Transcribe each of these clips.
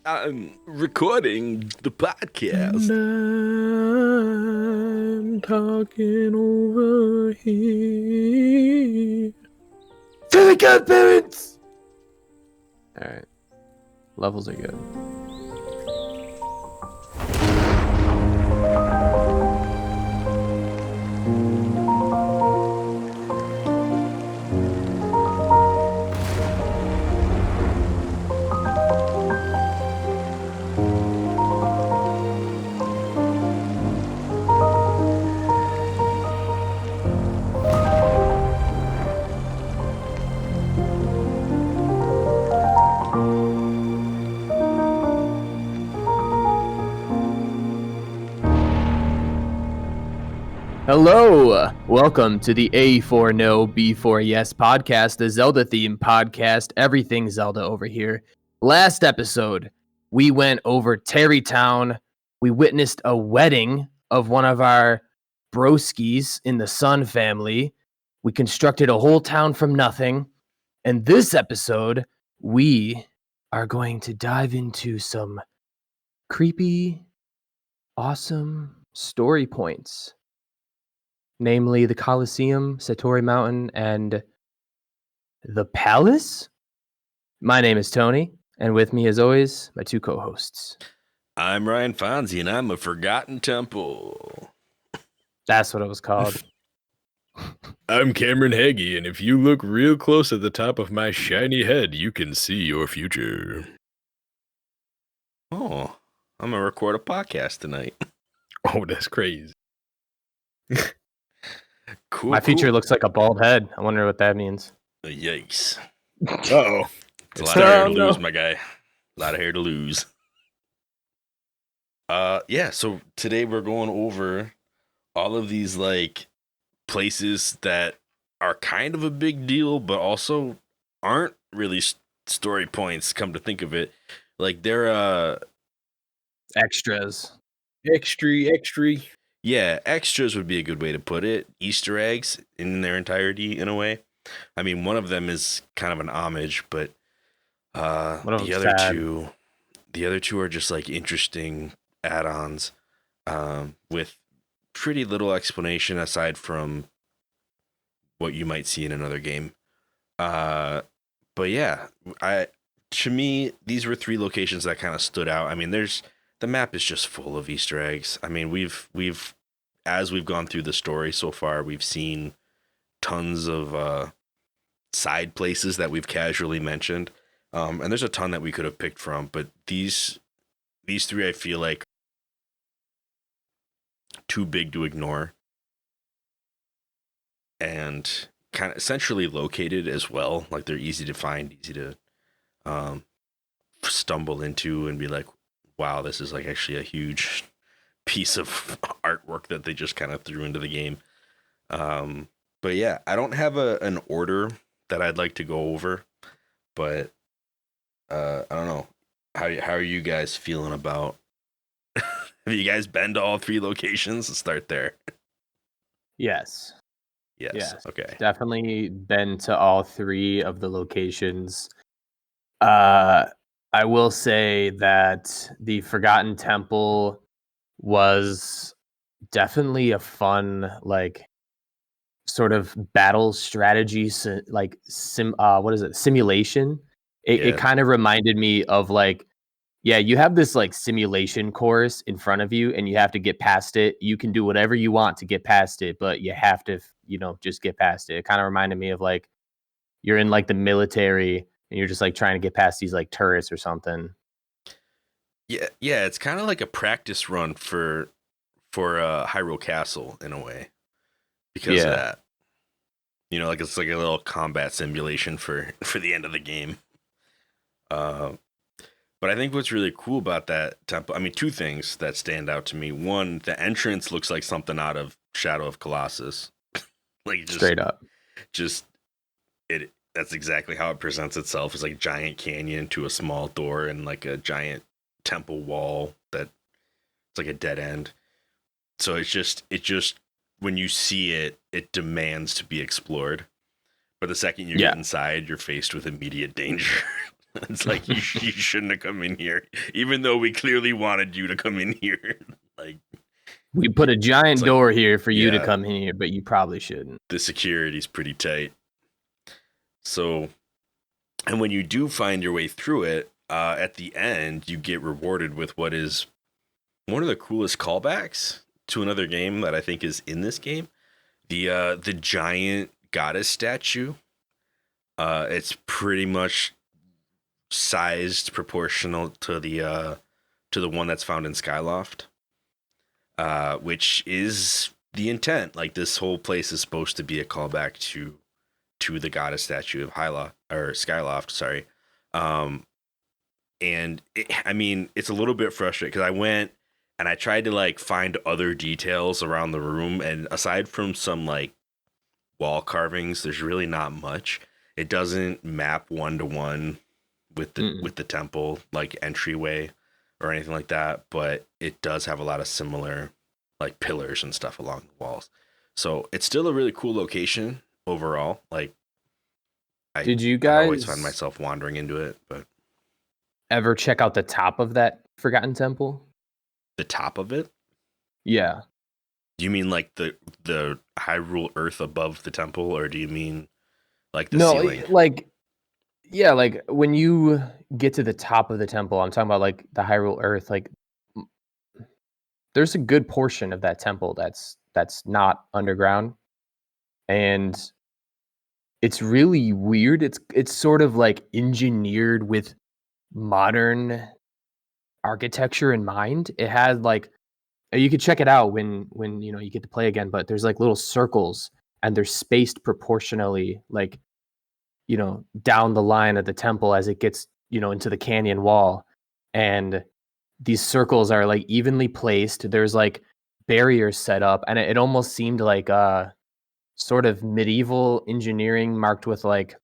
I'm recording the podcast. And I'm talking over here to the godparents. All right, levels are good. Hello, welcome to the A4NB4Y podcast, the Zelda themed podcast, everything Zelda over here. Last episode, we went over Terrytown. We witnessed a wedding of one of our broskies in the Sun family. We constructed a whole town from nothing. And this episode, we are going to dive into some creepy, awesome story points. Namely the Colosseum, Satori Mountain, and the Palace. My name is Tony, and with me, as always, my two co-hosts. I'm Ryan Fonzie, and I'm a Forgotten Temple. That's what it was called. I'm Cameron Hagee, and if you look real close at the top of my shiny head, you can see your future. Oh, I'm going to record a podcast tonight. Oh, that's crazy. Cool. My future looks like a bald head. I wonder what that means. Yikes. Uh-oh. It's a lot of hair to lose, my guy. A lot of hair to lose. Yeah, so today we're going over all of these, like, places that are kind of a big deal, but also aren't really story points, come to think of it. Like, they're, Extras. Extra. Yeah, extras would be a good way to put it. Easter eggs in their entirety, in a way. I mean, one of them is kind of an homage, but the other two are just like interesting add-ons with pretty little explanation aside from what you might see in another game. But yeah, to me, these were three locations that kind of stood out. I mean, the map is just full of Easter eggs. I mean, we've as we've gone through the story so far, we've seen tons of side places that we've casually mentioned. And there's a ton that we could have picked from, but these three I feel like too big to ignore and kind of centrally located as well. Like they're easy to find, easy to stumble into and be like, wow, this is like actually a huge piece of artwork that they just kind of threw into the game. But yeah, I don't have an order that I'd like to go over, but I don't know. How are you guys feeling about? Have you guys been to all three locations? Let's start there. Yes. Okay. Definitely been to all three of the locations. I will say that the Forgotten Temple was definitely a fun, like, sort of battle strategy, simulation. It kind of reminded me of, like, yeah, you have this, like, simulation course in front of you, and you have to get past it. You can do whatever you want to get past it, but you have to, just get past it. It kind of reminded me of, like, you're in, like, the military, and you're just like trying to get past these like turrets or something. Yeah, it's kind of like a practice run for Hyrule Castle in a way because of that. Like it's like a little combat simulation for the end of the game. But I think what's really cool about that temple, I mean, two things that stand out to me. One, the entrance looks like something out of Shadow of Colossus. Like just straight up. That's exactly how it presents itself. It's like a giant canyon to a small door and like a giant temple wall that it's like a dead end. So it just when you see it, it demands to be explored. But the second you get inside, you're faced with immediate danger. It's like you shouldn't have come in here, even though we clearly wanted you to come in here. Like We put a giant like, door here for you to yeah. come in here, but you probably shouldn't. The security's pretty tight. So, and when you do find your way through it, at the end, you get rewarded with what is one of the coolest callbacks to another game that I think is in this game. The giant goddess statue. It's pretty much sized proportional to the one that's found in Skyloft. Which is the intent. Like, this whole place is supposed to be a callback to the goddess statue of Skyloft, sorry. And I mean, it's a little bit frustrating because I went and I tried to like find other details around the room, and aside from some like wall carvings, there's really not much. It doesn't map 1-to-1 with the temple like entryway or anything like that, but it does have a lot of similar like pillars and stuff along the walls. So it's still a really cool location overall. Like, I always find myself wandering into it, but ever check out the top of that forgotten temple? the top of it? Yeah. Do you mean like the Hyrule Earth above the temple, or do you mean like the No, ceiling? like when you get to the top of the temple, I'm talking about like the Hyrule Earth. Like, there's a good portion of that temple that's not underground, and it's really weird. It's sort of like engineered with modern architecture in mind. It had like, you could check it out when you get to play again, but there's like little circles and they're spaced proportionally, like, down the line of the temple as it gets, into the canyon wall. And these circles are like evenly placed. There's like barriers set up, and it almost seemed like sort of medieval engineering marked with like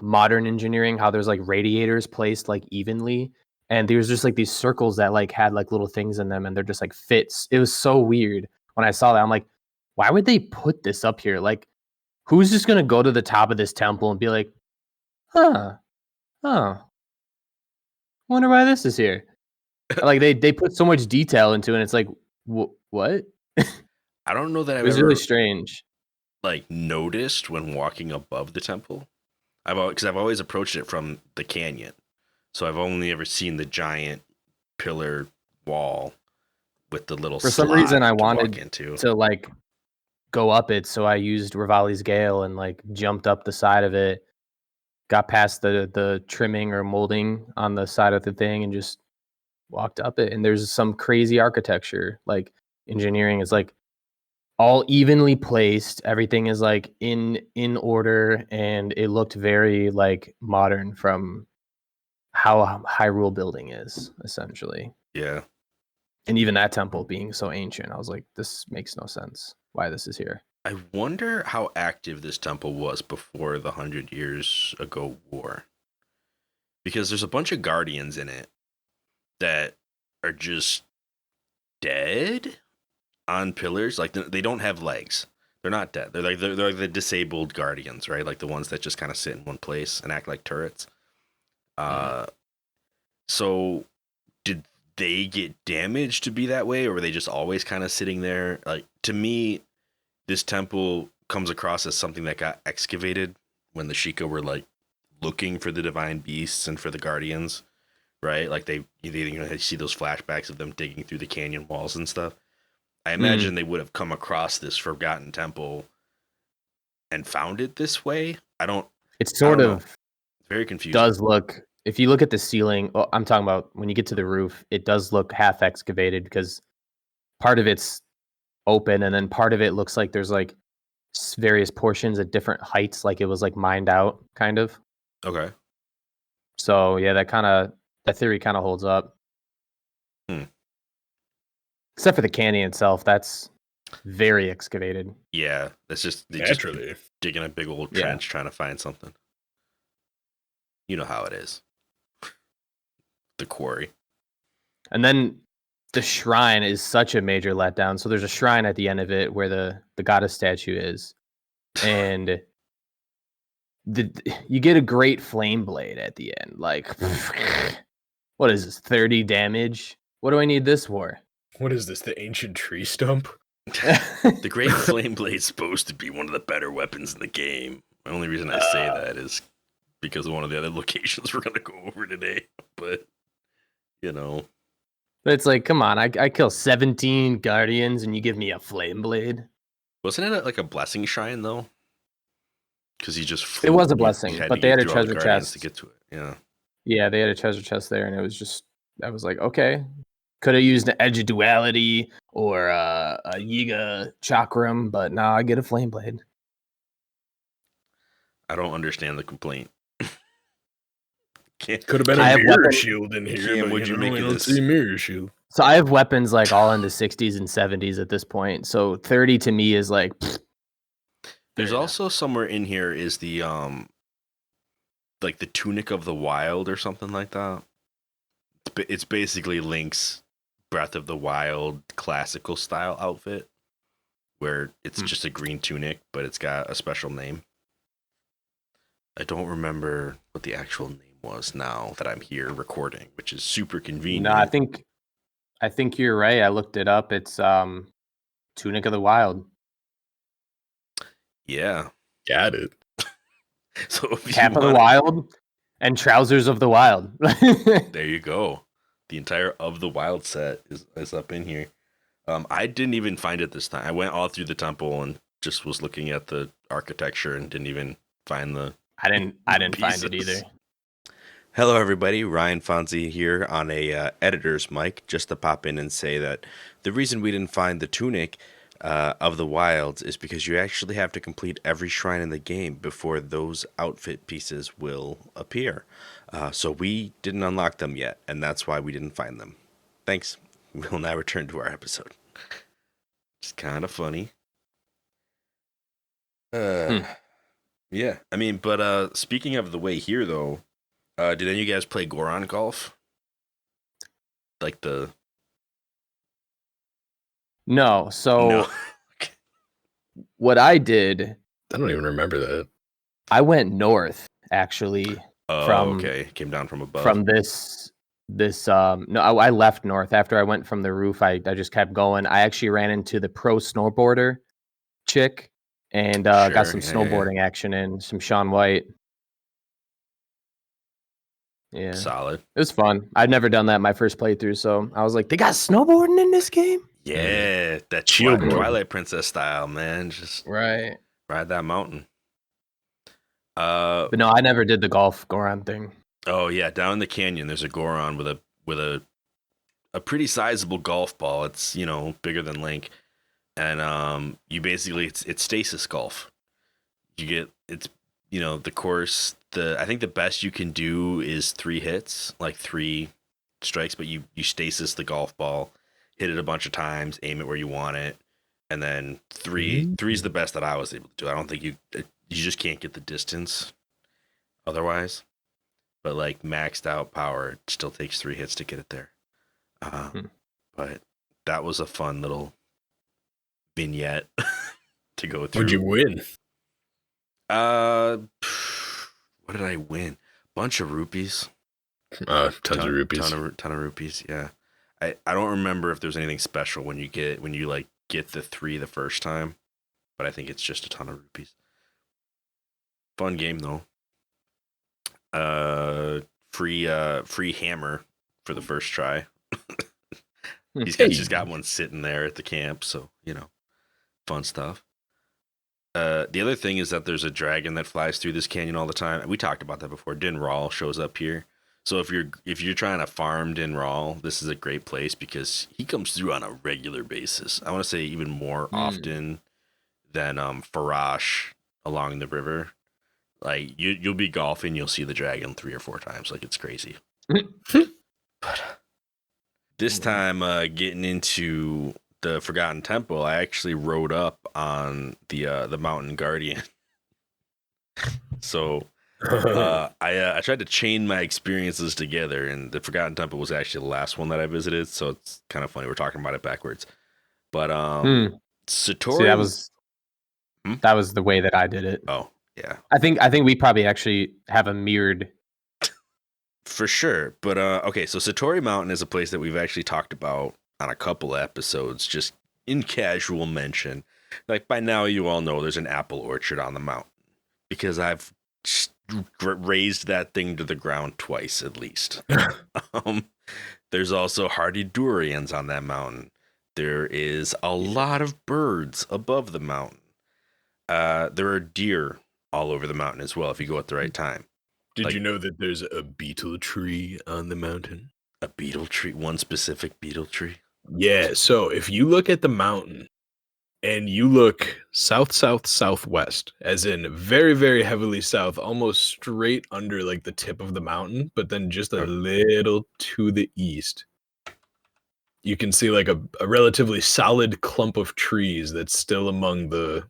modern engineering, how there's like radiators placed like evenly, and there's just like these circles that like had like little things in them, and they're just like fits. It was so weird when I saw that. I'm like, why would they put this up here? Like, who's just gonna go to the top of this temple and be like, huh, wonder why this is here? Like, they put so much detail into it, and it's like, what? I don't know that It I've was ever really strange. like noticed when walking above the temple. Because I've always approached it from the canyon, so I've only ever seen the giant pillar wall with the little For some slot reason, I to walk wanted into. to like go up it, so I used Rivali's Gale and like jumped up the side of it, got past the trimming or molding on the side of the thing, and just walked up it. And there's some crazy architecture, like engineering is like all evenly placed. Everything is like in order, and it looked very like modern from how Hyrule building is essentially. Yeah. And even that temple being so ancient, I was like, this makes no sense why this is here. I wonder how active this temple was before the 100 Years Ago War. Because there's a bunch of guardians in it that are just dead on pillars. Like, they don't have legs. They're not dead. They're like the disabled guardians, right? Like the ones that just kind of sit in one place and act like turrets. So did they get damaged to be that way, or were they just always kind of sitting there? Like, to me, this temple comes across as something that got excavated when the Sheikah were like looking for the divine beasts and for the guardians, right? Like they see those flashbacks of them digging through the canyon walls and stuff. I imagine they would have come across this forgotten temple and found it this way. It's sort of very confusing. Does look, if you look at the ceiling, well, I'm talking about when you get to the roof, it does look half excavated because part of it's open, and then part of it looks like there's like various portions at different heights, like it was like mined out kind of. Okay. So yeah, that theory kind of holds up. Except for the canyon itself, that's very excavated. Yeah, that's just naturally just digging a big old trench trying to find something. You know how it is. The quarry. And then the shrine is such a major letdown. So there's a shrine at the end of it where the goddess statue is. And you get a great flame blade at the end. Like, what is this? 30 damage? What do I need this for? What is this? The ancient tree stump? The Great Flame Blade's supposed to be one of the better weapons in the game. The only reason I say that is because of one of the other locations we're gonna go over today. But you know, But it's like, come on, I kill 17 guardians and you give me a flame blade. wasn't it like a blessing shrine though? Because you just It was a you blessing, had but to they get had a through all the treasure guardians chest. to get to it. Yeah. Yeah, they had a treasure chest there, and it was just, I was like, okay. Could have used an Edge of Duality or a Yiga Chakram, but now I get a flame blade. I don't understand the complaint. Could have been I a have mirror weapon- shield in here, Cam, but what'd you make I of don't this? see mirror shield. So I have weapons like all in the 60s and 70s at this point. So 30 to me is like. There's also somewhere in here is the like the Tunic of the Wild or something like that. It's basically Link's Breath of the Wild classical style outfit, where it's just a green tunic, but it's got a special name. I don't remember what the actual name was now that I'm here recording, which is super convenient. No, I think you're right. I looked it up. It's Tunic of the Wild. Yeah. Got it. So if Cap of the Wild and Trousers of the Wild. There you go. The entire Of the Wild set is up in here. I didn't even find it this time. I went all through the temple and just was looking at the architecture and didn't even find the I didn't find it pieces. either. Hello, everybody. Ryan Fonzie here on a editor's mic, just to pop in and say that the reason we didn't find the tunic of the wilds is because you actually have to complete every shrine in the game before those outfit pieces will appear. So we didn't unlock them yet, and that's why we didn't find them. Thanks. We'll now return to our episode. It's kind of funny. Yeah, I mean, but speaking of the way here, though, did any of you guys play Goron Golf? Like the... No. So No. what I did, I don't even remember that. I went north actually Oh, okay. Came down from above. from this no, I left north after I went from the roof. I just kept going. I actually ran into the pro snowboarder chick and got Sure, some yeah. snowboarding action in, some Shaun White. Yeah. Solid. It was fun. I'd never done that my first playthrough, so I was like, they got snowboarding in this game? Yeah, that Chill board. Twilight Princess style, man. Just Right. ride that mountain. But no, I never did the golf Goron thing. Oh yeah, down in the canyon, there's a Goron with a pretty sizable golf ball. It's bigger than Link, and you basically it's stasis golf. You get the course. I think the best you can do is 3 hits, like 3 strikes, but you stasis the golf ball, hit it a bunch of times, aim it where you want it, and then 3 is the best that I was able to do. I don't think you just can't get the distance otherwise. But like maxed out power, it still takes 3 hits to get it there. But that was a fun little vignette to go through. What'd you win? What did I win? Bunch of rupees. Tons of rupees. Ton of rupees. Yeah. I don't remember if there's anything special when you get the 3 the first time, but I think it's just a ton of rupees. Fun game though. Free hammer for the first try. He's just got one sitting there at the camp, so fun stuff. The other thing is that there's a dragon that flies through this canyon all the time. We talked about that before. Din Raal shows up here. So if you're trying to farm Din Raal, this is a great place because he comes through on a regular basis. I want to say even more often than Farash along the river. Like you'll be golfing, you'll see the dragon 3 or 4 times. Like it's crazy. But this time, getting into the Forgotten Temple, I actually rode up on the Mountain Guardian. So I tried to chain my experiences together, and the Forgotten Temple was actually the last one that I visited. So it's kind of funny we're talking about it backwards. But Satori, See, that was the way that I did it. Oh, Yeah, I think we probably actually have a mirrored. for sure. But okay, so Satori Mountain is a place that we've actually talked about on a couple episodes, just in casual mention. Like by now, you all know there's an apple orchard on the mountain because I've raised that thing to the ground twice at least. There's also hardy durians on that mountain. There is a lot of birds above the mountain. There are deer all over the mountain as well if you go at the right time. Did you know that there's a beetle tree on the mountain? A beetle tree, one specific beetle tree. Yeah, so if you look at the mountain and you look south, south, southwest, as in very, very heavily south, almost straight under like the tip of the mountain, but then just a little to the east, you can see like a relatively solid clump of trees that's still among the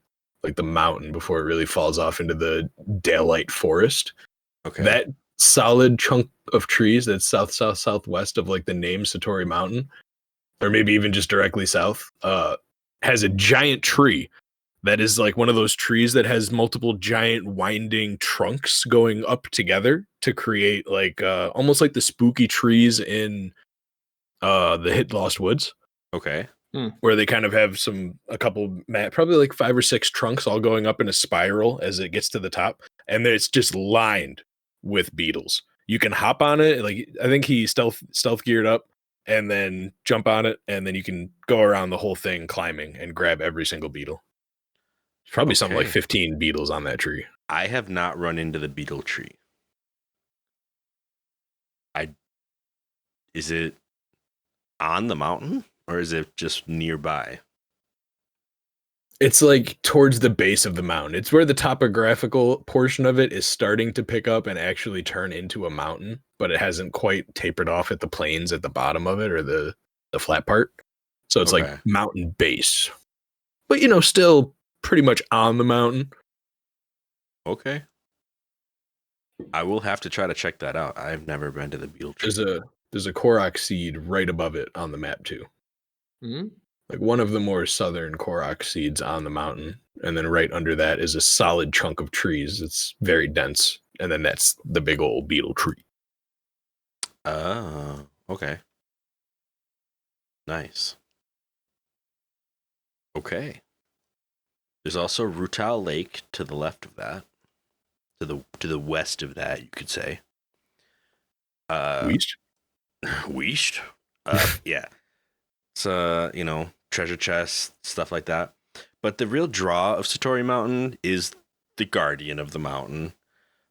mountain before it really falls off into the daylight forest. Okay. That solid chunk of trees that's south, south, southwest of like the name Satori Mountain, or maybe even just directly south, has a giant tree that is like one of those trees that has multiple giant winding trunks going up together to create like almost like the spooky trees in the Hit Lost Woods. Okay. Where they kind of have probably like 5 or 6 trunks all going up in a spiral as it gets to the top, and it's just lined with beetles. You can hop on it, like I think he stealth geared up, and then jump on it, and then you can go around the whole thing climbing and grab every single beetle. There's probably something like 15 beetles on that tree. I have not run into the beetle tree. Is it on the mountain or is it just nearby? It's like towards the base of the mountain. It's where the topographical portion of it is starting to pick up and actually turn into a mountain, but it hasn't quite tapered off at the plains at the bottom of it or the flat part. So it's like mountain base. But still pretty much on the mountain. Okay. I will have to try to check that out. I've never been to the beetle tree. There's a Korok seed right above it on the map too. Mm-hmm. Like one of the more southern Korok seeds on the mountain. And then right under that is a solid chunk of trees. It's very dense. And then that's the big old beetle tree. Oh, okay. Nice. Okay. There's also Rutal Lake to the left of that. To the west of that, you could say. Weast? Weast? Yeah. It's treasure chests, stuff like that. But the real draw of Satori Mountain is the guardian of the mountain.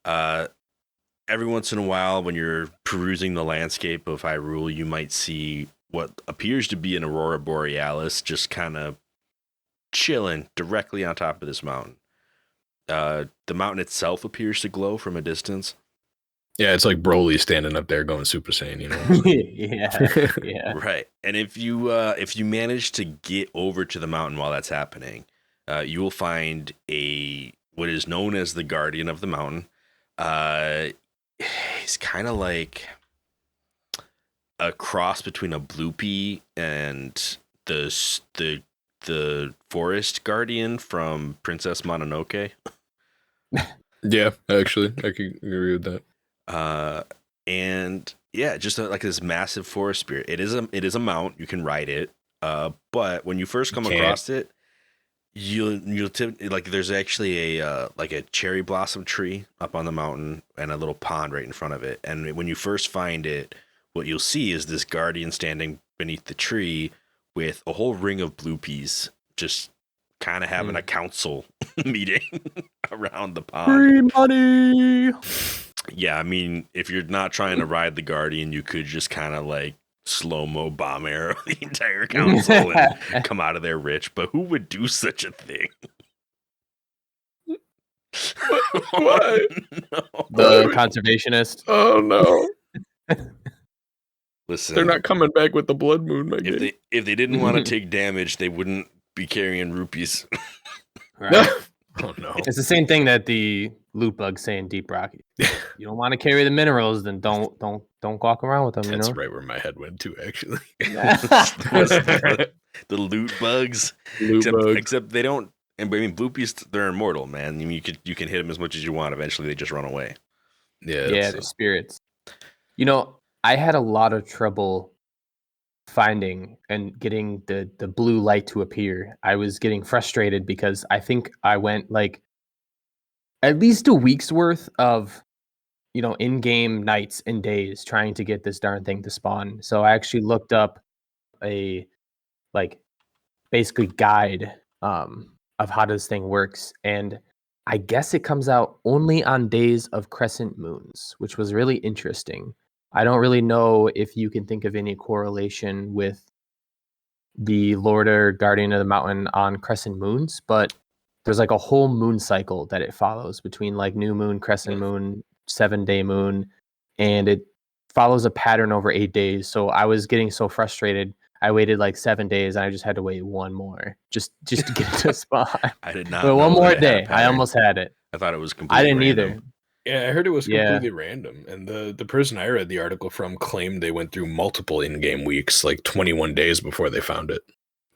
Every once in a while, when you're perusing the landscape of Hyrule, you might see what appears to be an Aurora Borealis just kind of chilling directly on top of this mountain. The mountain itself appears to glow from a distance. Yeah, it's like Broly standing up there going Super Saiyan, Yeah. Right. And if you manage to get over to the mountain while that's happening, you will find what is known as the guardian of the mountain. He's kind of like a cross between a Bloopy and the forest guardian from Princess Mononoke. Yeah, actually, I can agree with that. And yeah, just like this massive forest spirit. It is a mount. You can ride it. But when you first come across it, you'll like there's actually a cherry blossom tree up on the mountain and a little pond right in front of it. And when you first find it, what you'll see is this guardian standing beneath the tree with a whole ring of Bloopies just kind of having a council meeting around the pond. Free money. Yeah, I mean, if you're not trying to ride the Guardian, you could just kind of like slow-mo bomb arrow the entire council and come out of there rich. But who would do such a thing? What? No. The conservationist. Oh no! Listen, they're not coming back with the Blood Moon. If they didn't want to take damage, they wouldn't be carrying rupees. Right. Oh no! It's the same thing that the loot bugs say in Deep Rock. You don't want to carry the minerals, then don't walk around with them. That's right where my head went to, actually. The loot bugs. Loot bugs. Except they don't. And I mean, blue beasts, they're immortal, man. You can hit them as much as you want. Eventually, they just run away. Yeah, they're spirits. I had a lot of trouble finding and getting the blue light to appear. I was getting frustrated because I think I went like at least a week's worth of in-game nights and days trying to get this darn thing to spawn. So I actually looked up a like basically guide of how this thing works, and I guess it comes out only on days of crescent moons, which was really interesting. I don't really know if you can think of any correlation with the Lord or Guardian of the Mountain on crescent moons, but there's like a whole moon cycle that it follows between like new moon, crescent moon, 7-day moon, and it follows a pattern over 8 days. So I was getting so frustrated. I waited like 7 days and I just had to wait one more just to get it to spawn. I did not But know one more that it had a day. I pattern. almost had it. I thought it was completely I didn't random. either. Yeah, I heard it was Yeah. completely random. And the person I read the article from claimed they went through multiple in-game weeks, like 21 days before they found it.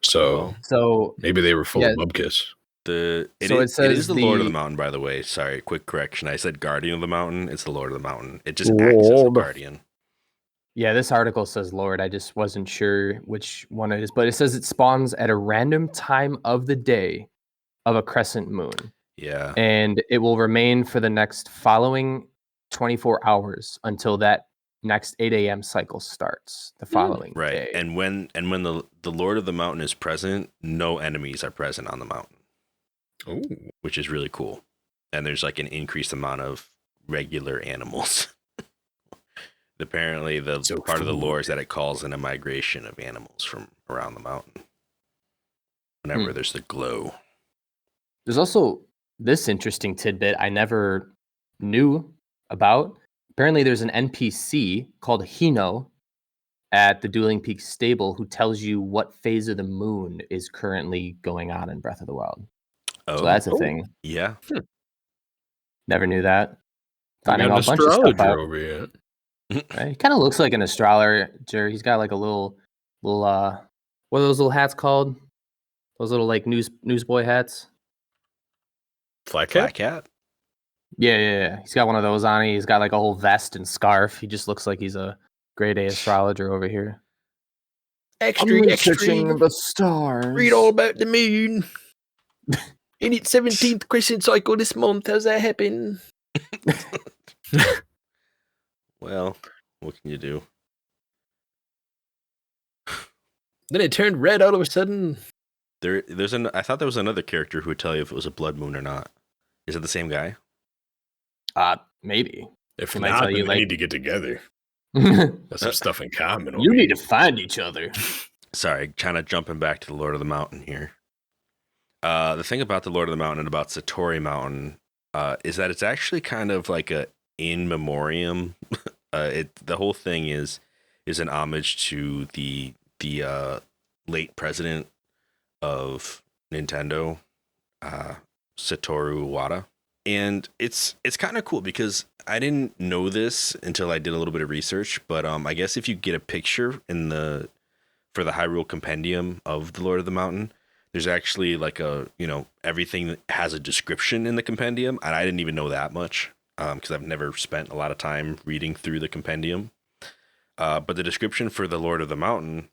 So So maybe they were full yeah. of bubkiss. It is the Lord of the Mountain, by the way. Sorry, quick correction. I said Guardian of the Mountain. It's the Lord of the Mountain. It just acts as a guardian. Yeah, this article says Lord. I just wasn't sure which one it is, but it says it spawns at a random time of the day of a crescent moon. Yeah. And it will remain for the next following 24 hours until that next 8 a.m. cycle starts the following day. And when the Lord of the Mountain is present, no enemies are present on the mountain. Ooh. Which is really cool. And there's like an increased amount of regular animals. Apparently, part of the lore is that it calls in a migration of animals from around the mountain whenever there's the glow. There's also this interesting tidbit I never knew about. Apparently, there's an NPC called Hino at the Dueling Peaks stable who tells you what phase of the moon is currently going on in Breath of the Wild. So that's a thing. Yeah. Never knew that. Finding a bunch of stuff out. Over here. Right? He kind of looks like an astrologer. He's got like a little what are those little hats called? Those little like newsboy hats. Flat cap? Yeah. He's got one of those on. He's got like a whole vest and scarf. He just looks like he's a grade A astrologer over here. Extra. The stars. Read all about the moon. In its 17th crescent cycle this month. How's that happen? Well, what can you do? Then it turned red all of a sudden. I thought there was another character who would tell you if it was a blood moon or not. Is it the same guy? Maybe. If He not, might tell then you, they like- need to get together. You Got some stuff in common. need to find each other. Sorry, kind of jumping back to the Lord of the Mountain here. The thing about the Lord of the Mountain and about Satori Mountain is that it's actually kind of like a in memoriam. The whole thing is an homage to the late president of Nintendo, Satoru Iwata. And it's kind of cool because I didn't know this until I did a little bit of research, but I guess if you get a picture for the Hyrule Compendium of the Lord of the Mountain, there's actually like everything that has a description in the compendium, and I didn't even know that much because I've never spent a lot of time reading through the compendium. But the description for the Lord of the Mountain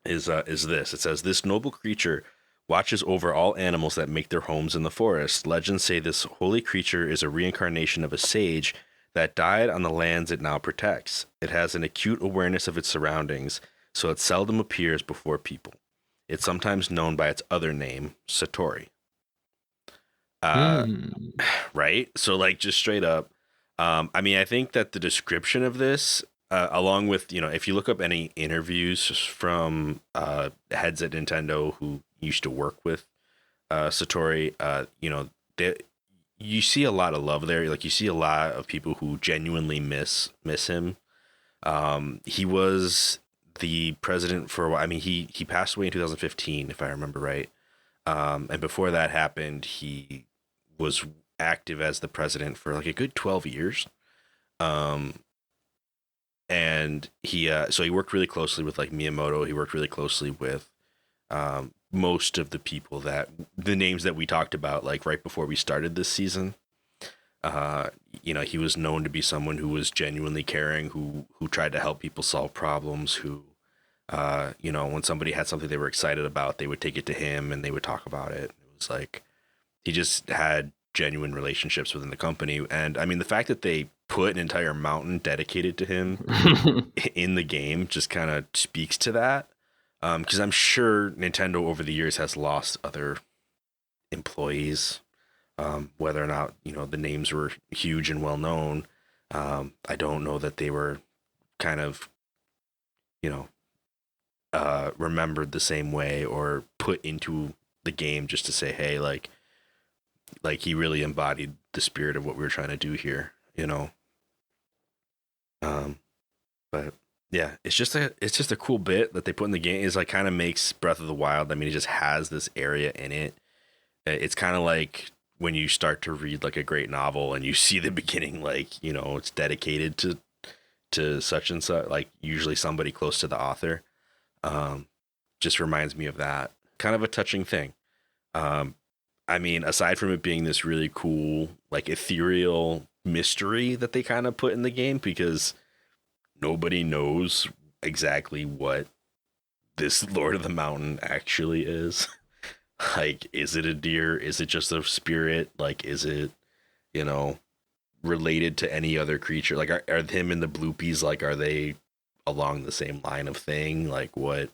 is this. It says, "This noble creature watches over all animals that make their homes in the forest. Legends say this holy creature is a reincarnation of a sage that died on the lands it now protects. It has an acute awareness of its surroundings, so it seldom appears before people. It's sometimes known by its other name, Satori." Right? So like just straight up. I mean, I think that the description of this, along with, if you look up any interviews from heads at Nintendo who used to work with Satori, you see a lot of love there. Like you see a lot of people who genuinely miss him. He was the president for a while. I mean, he passed away in 2015, if I remember right. And before that happened, he was active as the president for like a good 12 years. And he worked really closely with like Miyamoto. He worked really closely with most of the names that we talked about, like right before we started this season. He was known to be someone who was genuinely caring, who tried to help people solve problems, who, when somebody had something they were excited about, they would take it to him and they would talk about it. It was like, he just had genuine relationships within the company. And I mean, the fact that they put an entire mountain dedicated to him in the game just kind of speaks to that. Because I'm sure Nintendo over the years has lost other employees, whether or not, the names were huge and well known. I don't know that they were kind of, remembered the same way or put into the game just to say, hey, like he really embodied the spirit of what we were trying to do here, but yeah, it's just a cool bit that they put in the game. Is like kind of makes Breath of the Wild. I mean, it just has this area in it. It's kind of like when you start to read like a great novel and you see the beginning, like, it's dedicated to such and such, like usually somebody close to the author. Just reminds me of that. Kind of a touching thing. I mean, aside from it being this really cool, like ethereal mystery that they kind of put in the game, because nobody knows exactly what this Lord of the Mountain actually is. Like, is it a deer? Is it just a spirit? Like, is it, related to any other creature? Like, are him and the Bloopies, like, are they along the same line of thing? Like, what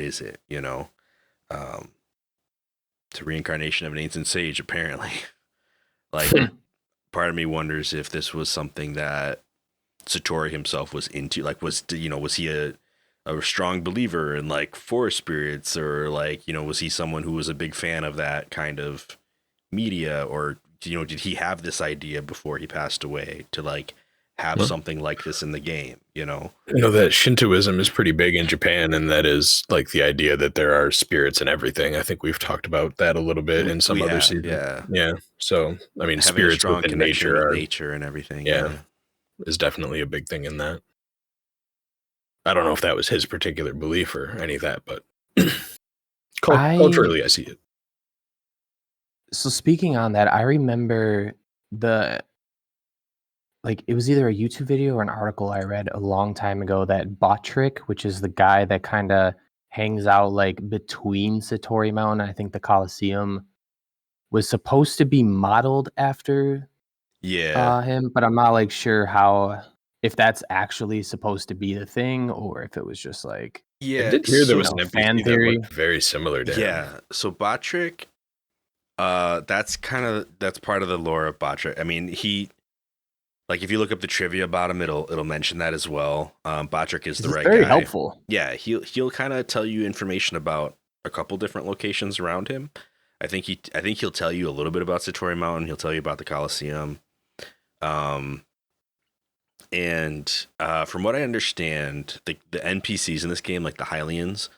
is it? It's a reincarnation of an ancient sage, apparently. Like, part of me wonders if this was something that Satori himself was into. Like, was he a strong believer in like forest spirits, or like, was he someone who was a big fan of that kind of media, or did he have this idea before he passed away to like have something like this in the game? That Shintoism is pretty big in Japan, and that is like the idea that there are spirits and everything. I think we've talked about that a little bit in some other season. Yeah. So I mean, having spirits a strong within connection with nature nature and everything. Yeah, is definitely a big thing in that. I don't know if that was his particular belief or any of that, but culturally, I see it. So speaking on that, I remember it was either a YouTube video or an article I read a long time ago that Botrick, which is the guy that kind of hangs out like between Satori Mountain, I think the Colosseum, was supposed to be modeled after him, but I'm not like sure if that's actually supposed to be the thing or if it was just like I did hear there was an fan NPC theory. that looked very similar to him. Yeah, so Botrick, that's part of the lore of Botrick. I mean, he, like, if you look up the trivia about him, it'll mention that as well. Botrick is the right guy. Very helpful. Yeah, he'll kind of tell you information about a couple different locations around him. I think he'll tell you a little bit about Satori Mountain. He'll tell you about the Colosseum. And from what I understand, the NPCs in this game, like the Hylians,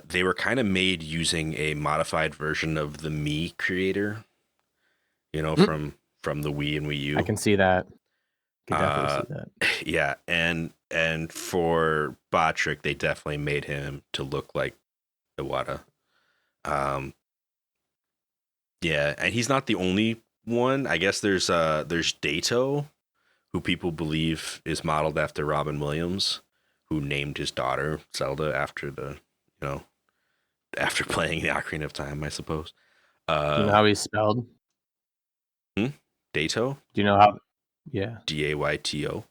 they were kind of made using a modified version of the Mii creator, from the Wii and Wii U. I can see that. I can definitely see that. Yeah, and for Botrick, they definitely made him to look like Iwata. Yeah, and he's not the only one. I guess there's Dato, who people believe is modeled after Robin Williams, who named his daughter Zelda after after playing the Ocarina of Time, I suppose. Do you know how he's spelled? Dato? Do you know how? Yeah. Dayto.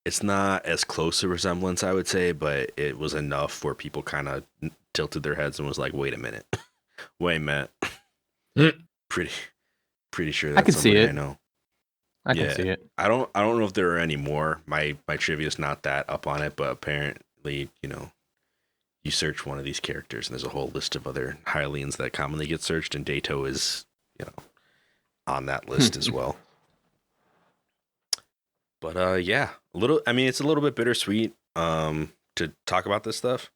It's not as close a resemblance, I would say, but it was enough where people kind of tilted their heads and was like, "Wait a minute, wait a minute." Pretty sure that's I can see it. I know. I can see it. I don't know if there are any more. My trivia is not that up on it, but apparently, you search one of these characters and there's a whole list of other Hylians that commonly get searched, and Dato is, on that list as well. But yeah, it's a little bit bittersweet to talk about this stuff.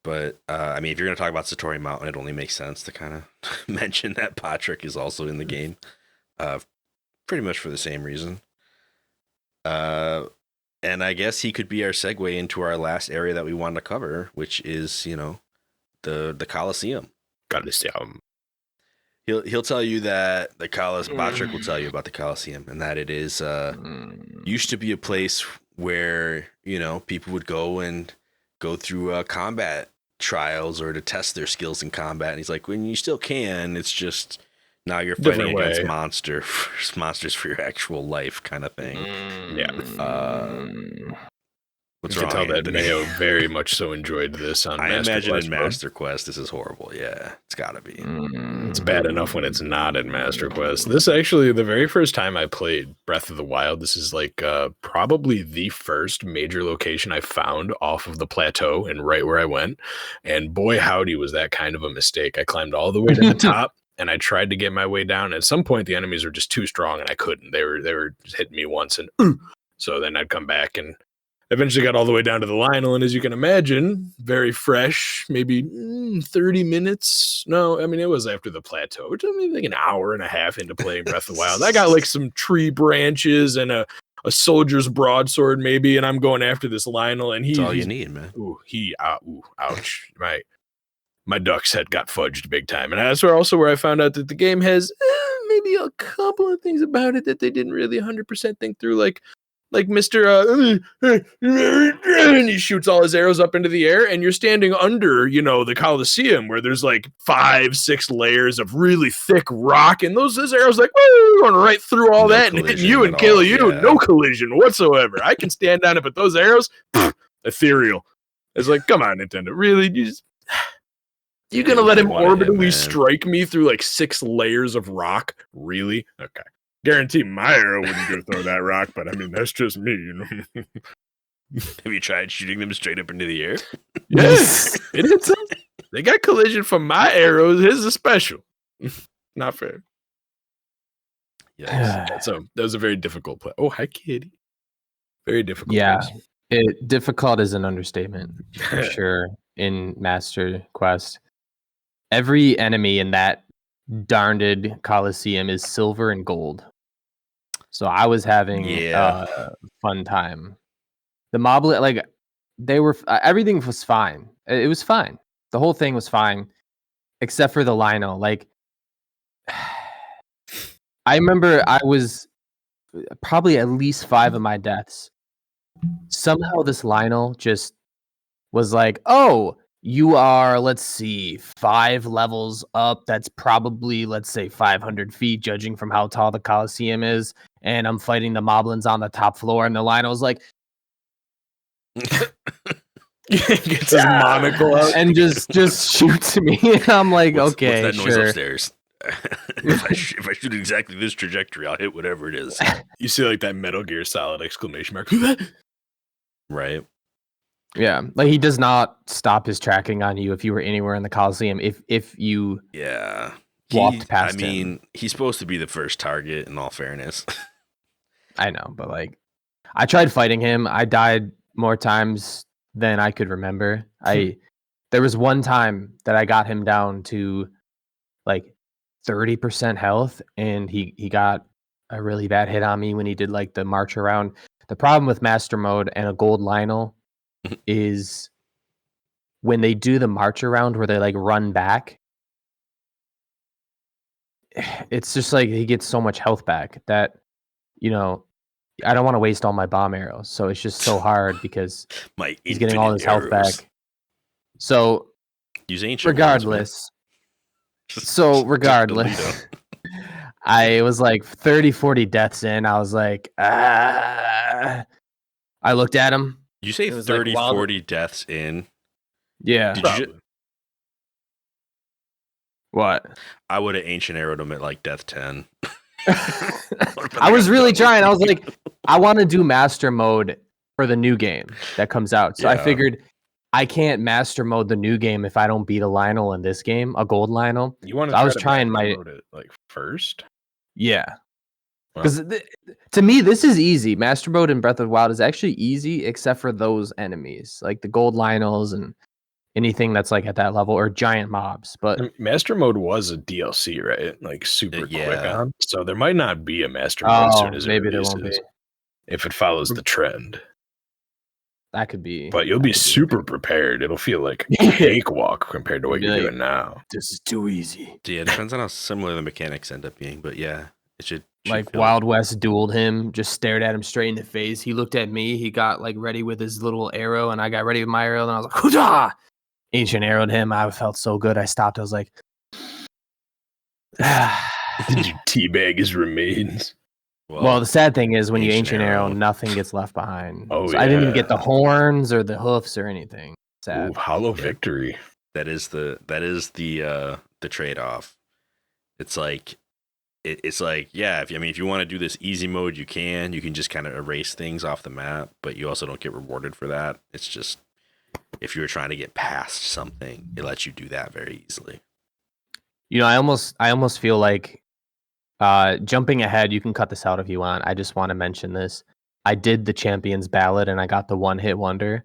But I mean, if you're going to talk about Satori Mountain, it only makes sense to kind of mention that Botrick is also in the game, pretty much for the same reason. And I guess he could be our segue into our last area that we wanted to cover, which is, the Colosseum. Colosseum. He'll tell you that Batrick will tell you about the Colosseum, and that it is used to be a place where people would go through combat trials or to test their skills in combat. And he's like, when you still can, it's just now you're fighting against monsters for your actual life, kind of thing. What's you wrong? can tell that Anthony? Mayo very much so enjoyed this on Master imagine Quest in Master Quest this is horrible. Yeah, it's gotta be. It's bad enough when it's not in Master Quest. This actually, the very first time I played Breath of the Wild, this is like probably the first major location I found off of the plateau and right where I went. And boy, howdy, was that kind of a mistake. I climbed all the way to the top and I tried to get my way down. At some point, the enemies were just too strong and I couldn't. They were just hitting me once and so then I'd come back and eventually got all the way down to the Lynel, and as you can imagine, very fresh, maybe 30 minutes. No, I mean, it was after the plateau, which I mean, like an hour and a half into playing Breath of the Wild. I got like some tree branches and a soldier's broadsword maybe, and I'm going after this Lynel, and That's all you need, man. Ouch. My duck's head got fudged big time. And that's where I found out that the game has maybe a couple of things about it that they didn't really 100% think through, like Mr. And he shoots all his arrows up into the air, and you're standing under, the Colosseum where there's like 5-6 layers of really thick rock, and those arrows like going right through all that and hitting you and kill you. Yeah. No collision whatsoever. I can stand on it, but those arrows, ethereal. It's like, come on, Nintendo, really? You gonna let him orbitally strike me through like 6 layers of rock? Really? Okay. Guarantee my arrow wouldn't go through that rock, but I mean, that's just me, Have you tried shooting them straight up into the air? Yes. They got collision from my arrows. His is special. Not fair. Yes. So that was a very difficult play. Oh, hi, kitty. Very difficult. Yeah. Difficult is an understatement for sure in Master Quest. Every enemy in that darned Colosseum is silver and gold. So I was having a fun time. The moblin, like they were, everything was fine. It was fine. The whole thing was fine, except for the Lynel. Like, I remember I was probably at least 5 of my deaths. Somehow this Lynel just was like, oh, you are, let's see, 5 levels up. That's probably, let's say, 500 feet, judging from how tall the Colosseum is. And I'm fighting the moblins on the top floor. And the Lynel's like, gets his monocle out and just shoots me. I'm like, okay, what's that sure. noise upstairs? if I shoot exactly this trajectory, I'll hit whatever it is. You see like that Metal Gear Solid exclamation mark. Right. Yeah, like he does not stop his tracking on you if you were anywhere in the Colosseum. If you walked past him. I mean, he's supposed to be the first target. In all fairness, I know, but like, I tried fighting him. I died more times than I could remember. There was one time that I got him down to like 30% health, and he got a really bad hit on me when he did like the march around. The problem with Master Mode and a gold Lynel is when they do the march around where they like run back, it's just like he gets so much health back that, I don't want to waste all my bomb arrows. So it's just so hard because he's getting all his health back. So use ancient regardless, I was like 30, 40 deaths in. I was like, I looked at him. You say 30, like 40 deaths in? Yeah. What? I would have ancient arrowed him at like death 10. I was really trying. I was like, I want to do master mode for the new game that comes out. So I figured I can't master mode the new game if I don't beat a Lynel in this game, a gold Lynel. You want to? So I was trying my mode it like first. Yeah. Because to me, this is easy. Master mode in Breath of the Wild is actually easy, except for those enemies, like the gold Lynels and anything that's like at that level, or giant mobs. But Master mode was a DLC, right? Like super quick on. So there might not be a Master mode as soon as maybe it releases, there won't be. if it follows the trend. That could be. But you'll that be could super prepared. It'll feel like a cakewalk compared to what Be you're like, doing now. This is too easy. Yeah, it depends on how similar the mechanics end up being, but yeah, it should Like feel Wild West dueled him, just stared at him straight in the face. He looked at me. He got like ready with his little arrow, and I got ready with my arrow, and I was like, "Hoo-jah!" Ancient arrowed him. I felt so good. I stopped. I was like, Did you teabag his remains? well, the sad thing is when you Ancient ancient arrow, Arrow. nothing gets left behind. Oh, So I didn't even yeah. get the horns or the hoofs or anything. Sad. Ooh, hollow Yeah. victory. that is the trade off. It's like it's like, yeah, if you want to do this easy mode, you can just kind of erase things off the map, but you also don't get rewarded for that. It's just if you were trying to get past something, it lets you do that very easily. You know, I almost feel like jumping ahead. You can cut this out if you want. I just want to mention this. I did the Champions Ballad and I got the one hit wonder.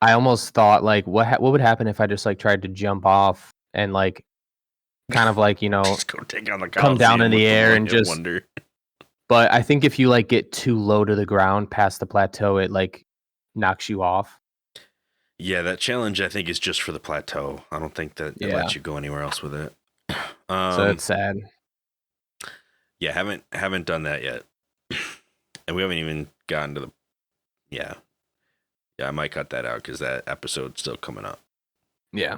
I almost thought like, what would happen if I just like tried to jump off and like, kind of like, you know, Just go take on the come down in Colosseum with the air and one-hit just. wonder. But I think if you like get too low to the ground past the plateau, it like knocks you off. Yeah, that challenge I think is just for the plateau. I don't think that it Yeah. lets you go anywhere else with it. So it's sad. Yeah, haven't done that yet, and we haven't even gotten to the. Yeah, I might cut that out because that episode's still coming up. Yeah.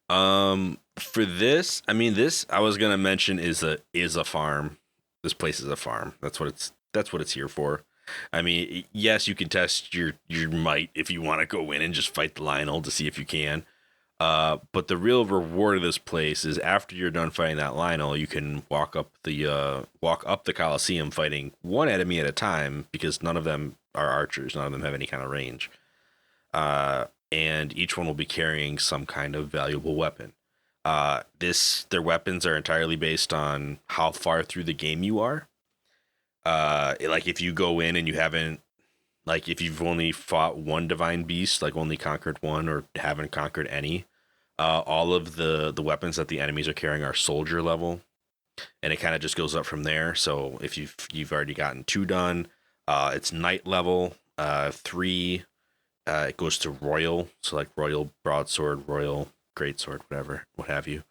For this, I mean, this I was gonna mention is a farm. This place is a farm. That's what it's here for. I mean, yes, you can test your might if you want to go in and just fight the Lynel to see if you can. But the real reward of this place is after you're done fighting that Lynel, you can walk up the Colosseum fighting one enemy at a time because none of them are archers. None of them have any kind of range. And each one will be carrying some kind of valuable weapon. Their weapons are entirely based on how far through the game you are. Like if you go in and you haven't, like if you've only fought one divine beast, like only conquered one or haven't conquered any, all of the weapons that the enemies are carrying are soldier level, and it kind of just goes up from there. So if you've already gotten 2 done, it's knight level. 3, it goes to royal, so like royal broadsword, royal greatsword, whatever, what have you.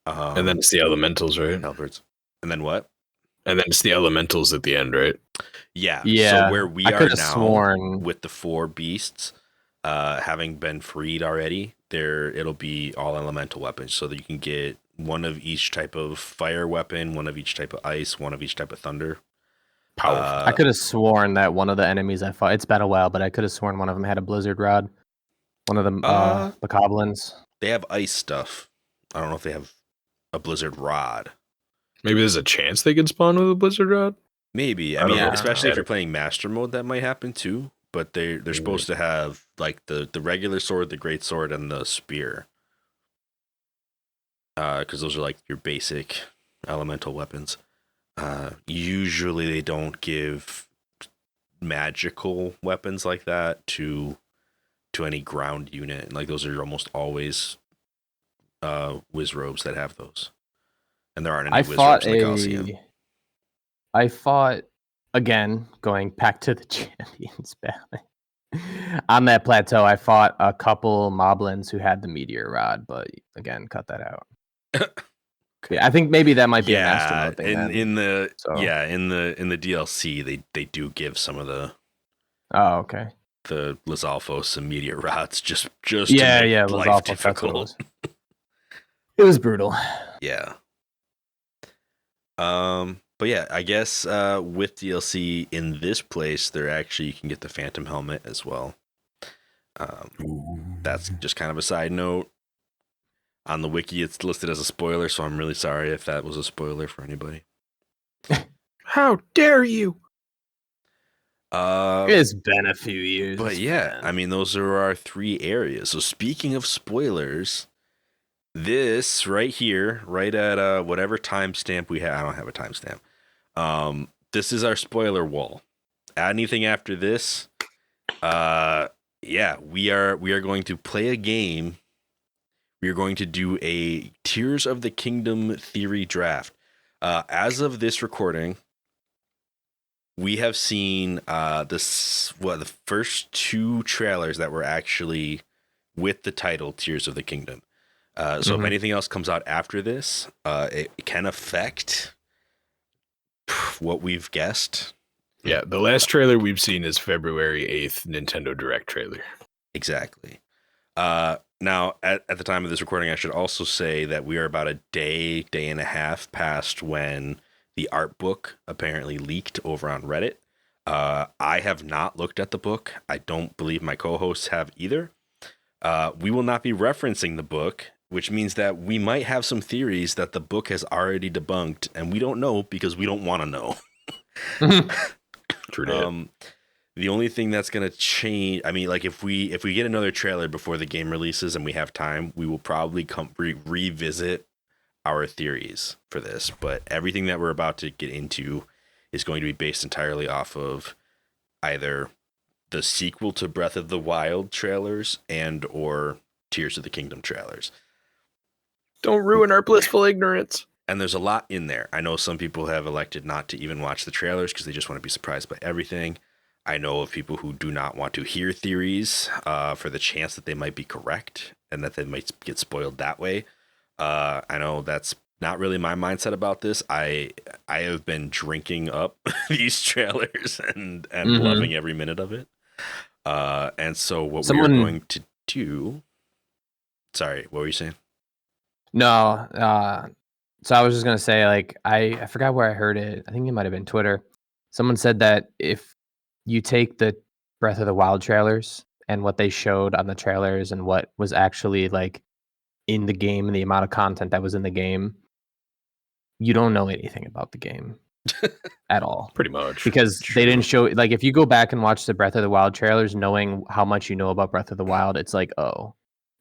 And then it's the elementals, right? Halberds. And then what? And then it's the elementals at the end, right? Yeah. Yeah. So where we I are could have now sworn. with the 4 beasts, having been freed already, it'll be all elemental weapons, so that you can get one of each type of fire weapon, one of each type of ice, one of each type of thunder. Powerful. I could have sworn that one of the enemies I fought. It's been a while, but I could have sworn one of them had a blizzard rod. One of them, bokoblins. They have ice stuff. I don't know if they have a blizzard rod. Maybe there's a chance they could spawn with a blizzard rod. Maybe. I I don't mean, know. especially if you're playing master mode, that might happen too. But they're supposed to have like the regular sword, the great sword, and the spear. Because those are like your basic elemental weapons. Usually they don't give magical weapons like that to any ground unit. Like those are almost always whiz robes that have those. And there aren't any whiz robes in the Colosseum. I fought again, going back to the Champions Ballad. On that plateau, I fought a couple moblins who had the meteor rod, but again, cut that out. Yeah, I think maybe that might be a master mode thing. In the then. DLC they do give some of the Okay. the Lizalfos and meteor rods just to Yeah, make life Lizalfos, difficult. It was brutal. Yeah. But yeah, I guess with DLC in this place, there actually you can get the Phantom Helmet as well. That's just kind of a side note. On the wiki, it's listed as a spoiler, so I'm really sorry if that was a spoiler for anybody. How dare you? It's been a few years. But yeah, I mean, those are our 3 areas. So speaking of spoilers, this right here, right at whatever timestamp we have, I don't have a timestamp. This is our spoiler wall. Add anything after this, yeah, we are going to play a game. We are going to do a Tears of the Kingdom theory draft. As of this recording, we have seen the first two trailers that were actually with the title Tears of the Kingdom. So if anything else comes out after this, it can affect what we've guessed. Yeah, the last trailer we've seen is February 8th Nintendo Direct trailer. Exactly. Now, at the time of this recording, I should also say that we are about a day and a half past when the art book apparently leaked over on Reddit. I have not looked at the book. I don't believe my co-hosts have either. We will not be referencing the book, which means that we might have some theories that the book has already debunked, and we don't know because we don't want to know. True that. The only thing that's going to change, I mean, like if we get another trailer before the game releases and we have time, we will probably revisit our theories for this. But everything that we're about to get into is going to be based entirely off of either the sequel to Breath of the Wild trailers and or Tears of the Kingdom trailers. Don't ruin our blissful ignorance. And there's a lot in there. I know some people have elected not to even watch the trailers because they just want to be surprised by everything. I know of people who do not want to hear theories for the chance that they might be correct and that they might get spoiled that way. I know that's not really my mindset about this. I have been drinking up these trailers and loving every minute of it. And so what we're going to do... Sorry, what were you saying? No, so I was just going to say, like, I forgot where I heard it. I think it might have been Twitter. Someone said that if you take the Breath of the Wild trailers and what they showed on the trailers and what was actually like in the game and the amount of content that was in the game, you don't know anything about the game at all. Pretty much. Because they didn't show, like, if you go back and watch the Breath of the Wild trailers, knowing how much you know about Breath of the Wild, it's like, oh,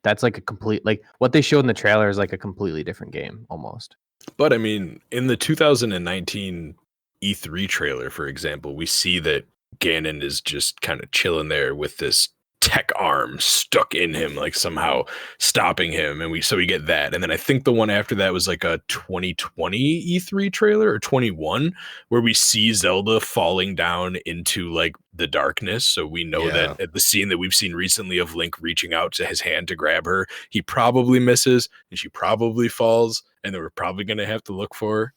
that's like a complete, like, what they showed in the trailer is like a completely different game almost. But I mean, in the 2019 E3 trailer, for example, we see that Ganon is just kind of chilling there with this tech arm stuck in him, like somehow stopping him, and we get that. And then I think the one after that was like a 2020 E3 trailer or 21, where we see Zelda falling down into like the darkness. So we know that at the scene that we've seen recently of Link reaching out to his hand to grab her, he probably misses and she probably falls, and then we're probably going to have to look for her.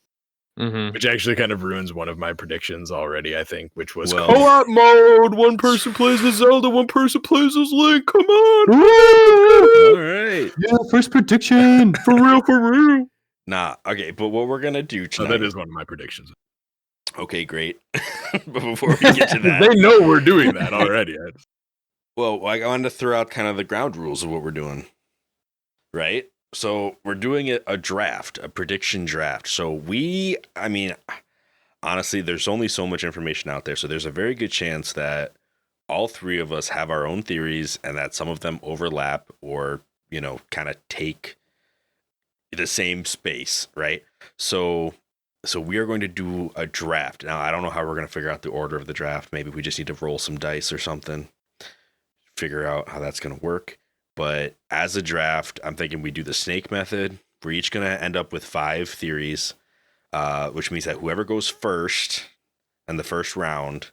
Which actually kind of ruins one of my predictions already, I think, which was co-op mode. One person plays as Zelda, one person plays as Link. Come on. All right. Yeah, first prediction. For real. Nah, okay, but what we're going to do tonight... that is one of my predictions. Okay, great. But before we get to that... They know we're doing that already. Well, I wanted to throw out kind of the ground rules of what we're doing. Right? So we're doing a draft, a prediction draft. So I mean, honestly, there's only so much information out there. So there's a very good chance that all three of us have our own theories and that some of them overlap or, you know, kind of take the same space, right? So we are going to do a draft. Now, I don't know how we're going to figure out the order of the draft. Maybe we just need to roll some dice or something, figure out how that's going to work. But as a draft, I'm thinking we do the snake method. We're each going to end up with 5 theories, which means that whoever goes first in the first round,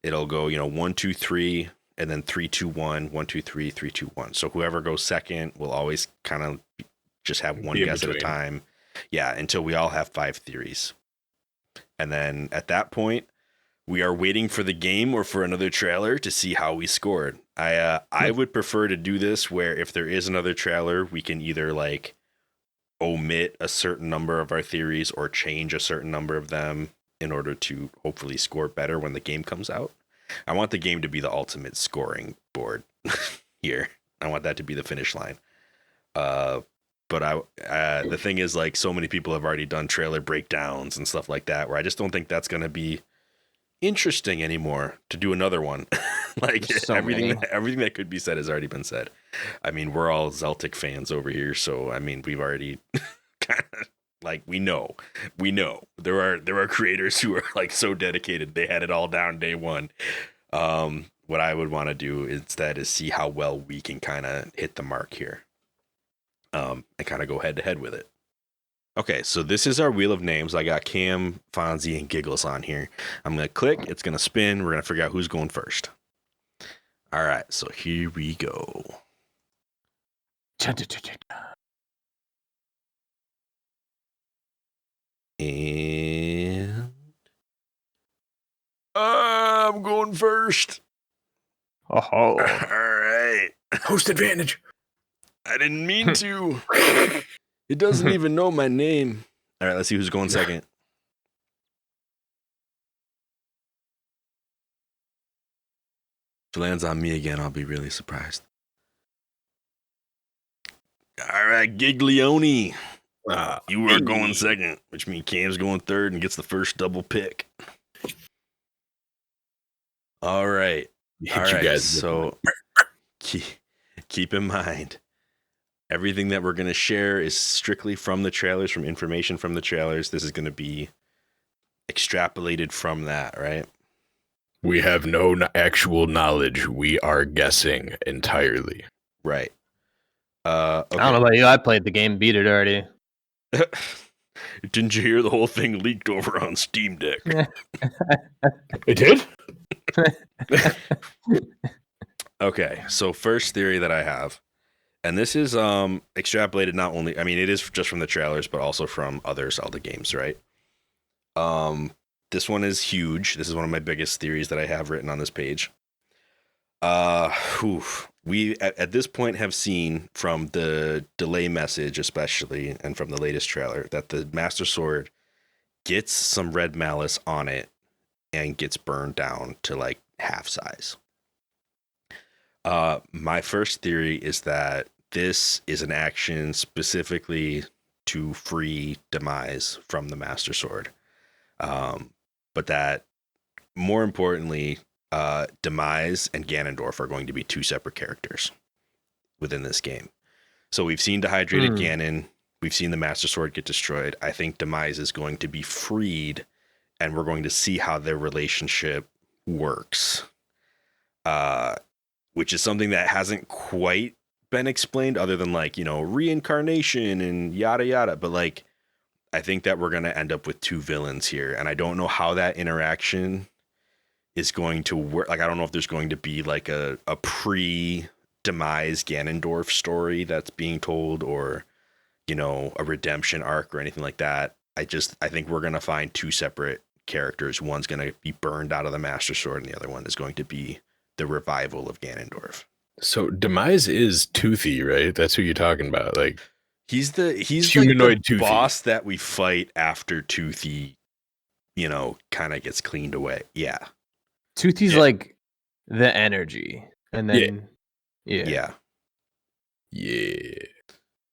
it'll go, 1, 2, 3, and then 3, 2, 1, 1, 2, 3, 3, 2, 1. So whoever goes second will always kind of just have one guess at a time. Yeah, until we all have 5 theories. And then at that point, we are waiting for the game or for another trailer to see how we scored. I would prefer to do this where if there is another trailer, we can either like omit a certain number of our theories or change a certain number of them in order to hopefully score better when the game comes out. I want the game to be the ultimate scoring board here. I want that to be the finish line. But the thing is, like, so many people have already done trailer breakdowns and stuff like that, where I just don't think that's going to be interesting anymore to do another one. Like so everything that could be said has already been said. I mean, we're all Celtic fans over here, so I mean, we've already kind of like we know there are creators who are like so dedicated they had it all down day one. What I would want to do instead is see how well we can kind of hit the mark here, and kind of go head to head with it. Okay, so this is our wheel of names. I got Cam, Fonzie, and Giggles on here. I'm going to click. It's going to spin. We're going to figure out who's going first. All right, so here we go. And I'm going first. Oh, All right. Host advantage. I didn't mean to. It doesn't even know my name. All right, let's see who's going second. If it lands on me again, I'll be really surprised. All right, Giglione. You are going second, which means Cam's going third and gets the first double pick. All right. All right. So keep in mind, everything that we're going to share is strictly from the trailers, from information from the trailers. This is going to be extrapolated from that, right? We have no actual knowledge. We are guessing entirely. Right. Okay. I don't know about you. I played the game, beat it already. Didn't you hear the whole thing leaked over on Steam Deck? It did? Okay, so first theory that I have, and this is extrapolated not only, I mean, it is just from the trailers, but also from other Zelda games, right? This one is huge. This is one of my biggest theories that I have written on this page. We at this point have seen from the delay message, especially, and from the latest trailer, that the Master Sword gets some red malice on it and gets burned down to like half size. My first theory is that this is an action specifically to free Demise from the Master Sword. But that more importantly, Demise and Ganondorf are going to be two separate characters within this game. So we've seen dehydrated Ganon. We've seen the Master Sword get destroyed. I think Demise is going to be freed, and we're going to see how their relationship works. Which is something that hasn't quite been explained other than like, you know, reincarnation and yada yada. But like, I think that we're going to end up with two villains here. And I don't know how that interaction is going to work. Like, I don't know if there's going to be like a pre-Demise Ganondorf story that's being told, or, you know, a redemption arc or anything like that. I think we're going to find two separate characters. One's going to be burned out of the Master Sword, and the other one is going to be the revival of Ganondorf. So Demise is Toothy, right? That's who you're talking about. Like, he's humanoid like the Toothy boss that we fight after Toothy, you know, kind of gets cleaned away. Yeah. Toothy's like the energy, and then yeah.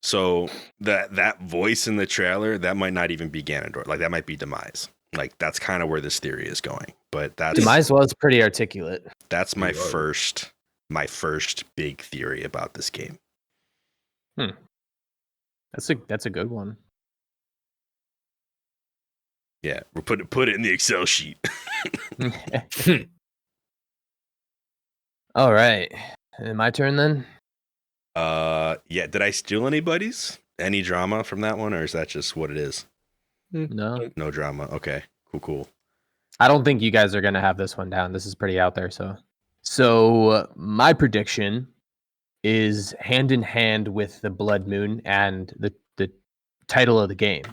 So that voice in the trailer, that might not even be Ganondorf. Like, that might be Demise. Like, that's kind of where this theory is going. But that's Demise was pretty articulate. That's my first big theory about this game. That's a good one. Yeah, we'll put it in the Excel sheet. All right. My turn then? Yeah, did I steal anybody's? Any drama from that one, or is that just what it is? No. No drama. Okay. Cool. I don't think you guys are going to have this one down. This is pretty out there, So my prediction is hand in hand with the Blood Moon and the title of the game.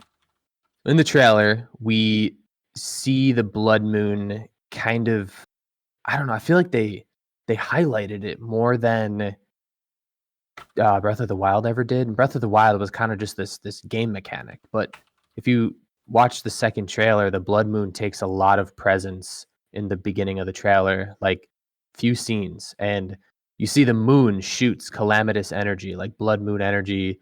In the trailer, we see the Blood Moon kind of, I don't know, I feel like they highlighted it more than Breath of the Wild ever did. And Breath of the Wild was kind of just this game mechanic. But if you watch the second trailer, the Blood Moon takes a lot of presence in the beginning of the trailer, like few scenes. And you see the moon shoots calamitous energy, like blood moon energy,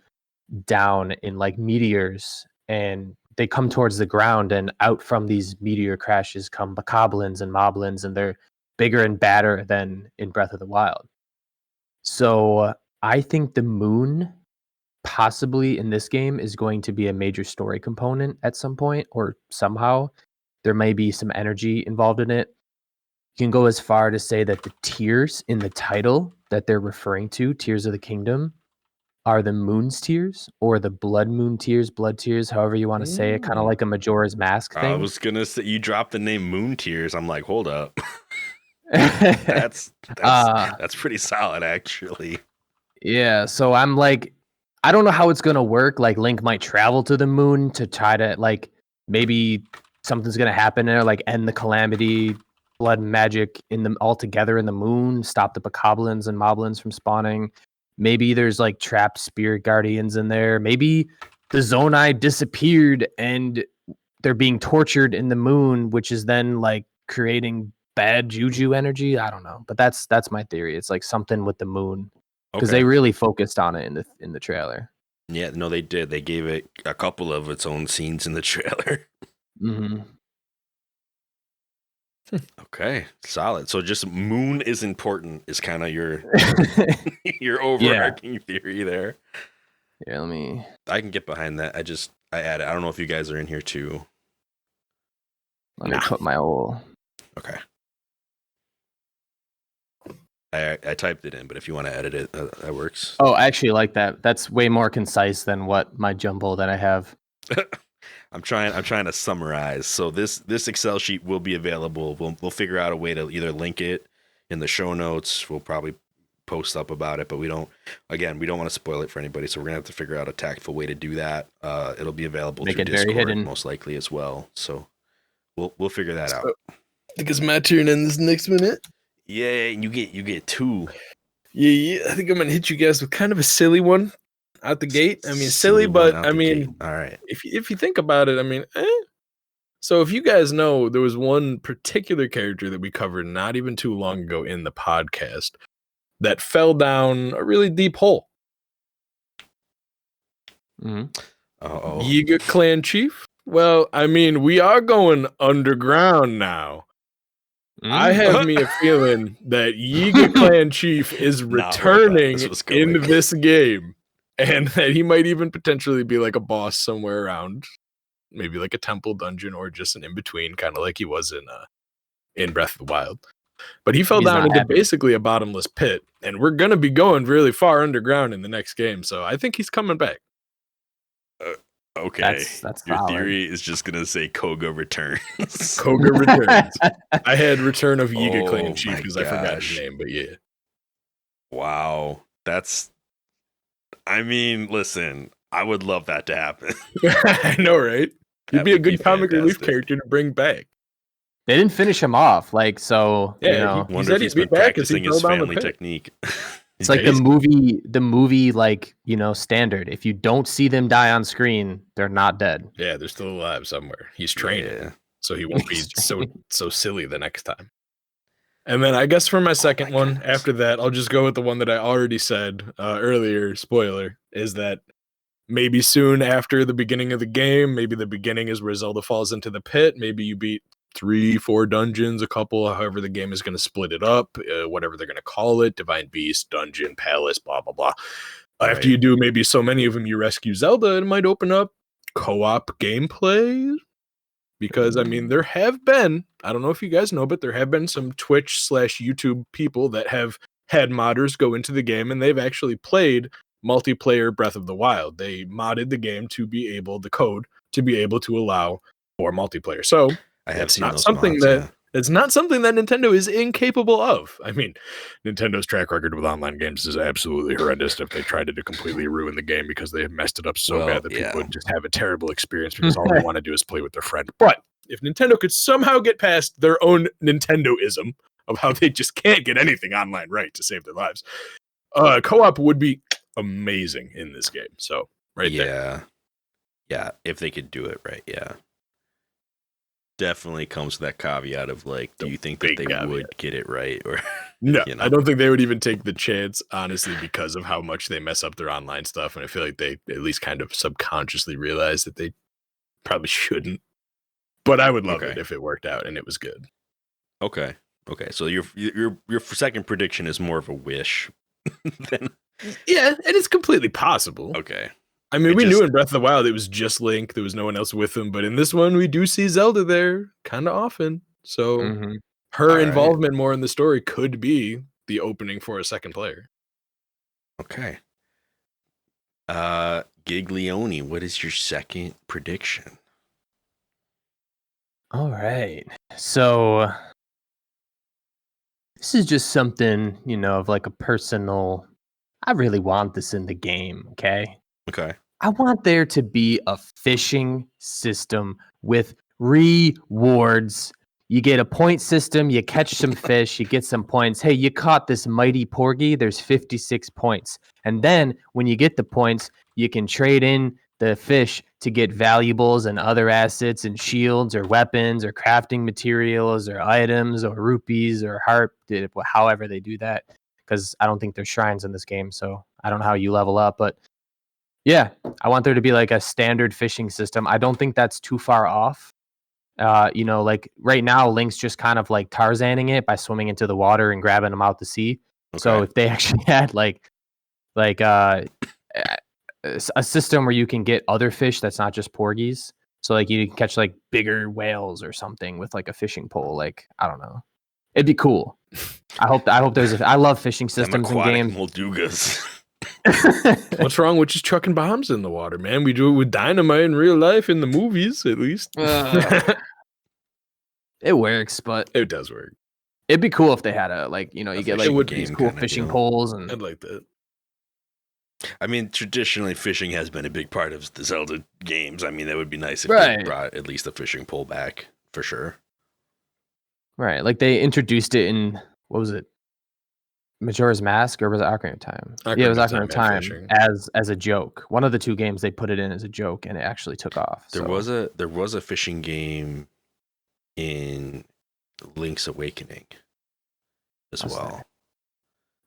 down in like meteors. And they come towards the ground, and out from these meteor crashes come bokoblins and moblins, and they're bigger and badder than in Breath of the Wild. So I think the moon possibly in this game is going to be a major story component at some point, or somehow there may be some energy involved in it. You can go as far to say that the tears in the title that they're referring to, Tears of the Kingdom, are the Moon's Tears or the Blood Tears, however you want to say it, kind of like a Majora's Mask I thing. was gonna say you dropped the name Moon Tears. I'm like, hold up. That's pretty solid, actually. Yeah, so I'm like, I don't know how it's gonna work. Like Link might travel to the moon to try to like maybe something's gonna happen there, like end the calamity, blood magic in the all together in the moon, stop the bokoblins and moblins from spawning. Maybe there's like trapped spirit guardians in there. Maybe the Zonai disappeared and they're being tortured in the moon, which is then like creating bad juju energy. I don't know, but that's my theory. It's like something with the moon because they really focused on it in the trailer. Yeah, no, they did. They gave it a couple of its own scenes in the trailer. Mm-hmm. Okay, solid. So just moon is important is kind of your your overarching theory there. Yeah, let me. I can get behind that. I added. I don't know if you guys are in here too. Let me put my old. Okay. I typed it in, but if you want to edit it, that works. Oh, I actually like that. That's way more concise than what my jumble that I have. I'm trying to summarize. So this Excel sheet will be available. We'll figure out a way to either link it in the show notes. We'll probably post up about it, but we don't want to spoil it for anybody. So we're gonna have to figure out a tactful way to do that. It'll be available through Discord most likely as well. So we'll figure that out. I think it's my turn in this next minute. Yeah, you get two. Yeah. I think I'm gonna hit you guys with kind of a silly one out the gate. I mean, silly, but I mean, all right. If you think about it, I mean, So if you guys know, there was one particular character that we covered not even too long ago in the podcast that fell down a really deep hole. Mm-hmm. Yiga clan chief. Well, I mean, we are going underground now. I have me a feeling that Yiga clan chief is returning in this game, and that he might even potentially be like a boss somewhere around, maybe like a temple dungeon or just an in between, kind of like he was in Breath of the Wild. But he fell down into basically a bottomless pit, and we're gonna be going really far underground in the next game. So I think he's coming back. Okay, that's your solid. theory is just gonna say Koga returns. Koga returns. I had Return of Yiga Clan Chief because I forgot his name, but yeah. Wow, I mean, listen, I would love that to happen. I know, right? He'd be a good comic relief character to bring back. They didn't finish him off, like so. Yeah, you know, he wonder if he's been practicing his family technique. It's like the movie, like, you know, standard. If you don't see them die on screen, they're not dead. Yeah, they're still alive somewhere. He's training, so he won't be so silly the next time. And then I guess for my second one, after that, I'll just go with the one that I already said earlier. Spoiler is that maybe soon after the beginning of the game, maybe the beginning is where Zelda falls into the pit. Maybe you beat 3-4 dungeons, a couple, however the game is going to split it up, whatever they're going to call it, Divine Beast, Dungeon, Palace, blah, blah, blah. After you do maybe so many of them, you rescue Zelda, it might open up co-op gameplay. Because, I mean, there have been, I don't know if you guys know, but there have been some Twitch/YouTube people that have had modders go into the game, and they've actually played multiplayer Breath of the Wild. They modded the game to be able, the code, to be able to allow for multiplayer. So, it's not something that Nintendo is incapable of. I mean, Nintendo's track record with online games is absolutely horrendous. If they tried to completely ruin the game because they have messed it up so bad that people would just have a terrible experience because all they want to do is play with their friend. But if Nintendo could somehow get past their own Nintendoism of how they just can't get anything online right to save their lives, co-op would be amazing in this game. So there. Yeah, if they could do it right, yeah. Definitely comes to that caveat of like, do you think that they would get it right? Or no, I don't think they would even take the chance, honestly, because of how much they mess up their online stuff. And I feel like they at least kind of subconsciously realize that they probably shouldn't. But I would love it if it worked out and it was good. Okay. So your second prediction is more of a wish than... Yeah, and it's completely possible. Okay. I mean, we knew in Breath of the Wild it was just Link. There was no one else with him. But in this one, we do see Zelda there kind of often. So her involvement more in the story could be the opening for a second player. Okay. Giglione, what is your second prediction? All right. So this is just something, of like a personal. I really want this in the game. Okay. Okay. I want there to be a fishing system with rewards. You get a point system, you catch some fish, you get some points. Hey, you caught this mighty porgy, there's 56 points. And then when you get the points, you can trade in the fish to get valuables and other assets and shields or weapons or crafting materials or items or rupees or harp, however they do that. Because I don't think there's shrines in this game, so I don't know how you level up, but yeah, I want there to be like a standard fishing system. I don't think that's too far off. Like right now, Link's just kind of like Tarzaning it by swimming into the water and grabbing them out to sea. So Okay. if they actually had like a system where you can get other fish that's not just porgies, so like you can catch like bigger whales or something with like a fishing pole. Like I don't know, it'd be cool. I hope there's I love fishing Them systems in aquatic games. Moldugas. What's wrong with just chucking bombs in the water, man? We do it with dynamite in real life, in the movies, at least. It works, but It does work. it'd be cool if they had you get fishing like game these cool kinda fishing deal. poles and I'd like that. I mean, traditionally, fishing has been a big part of the Zelda games. I mean, that would be nice if Right. they brought at least a fishing pole back, for sure. right. Like they introduced it in what was it? Majora's Mask or was it Ocarina of Time? Yeah, it was Ocarina of had Time fishing. as a joke. One of the two games they put it in as a joke and it actually took off. There was a fishing game in Link's Awakening as Was well.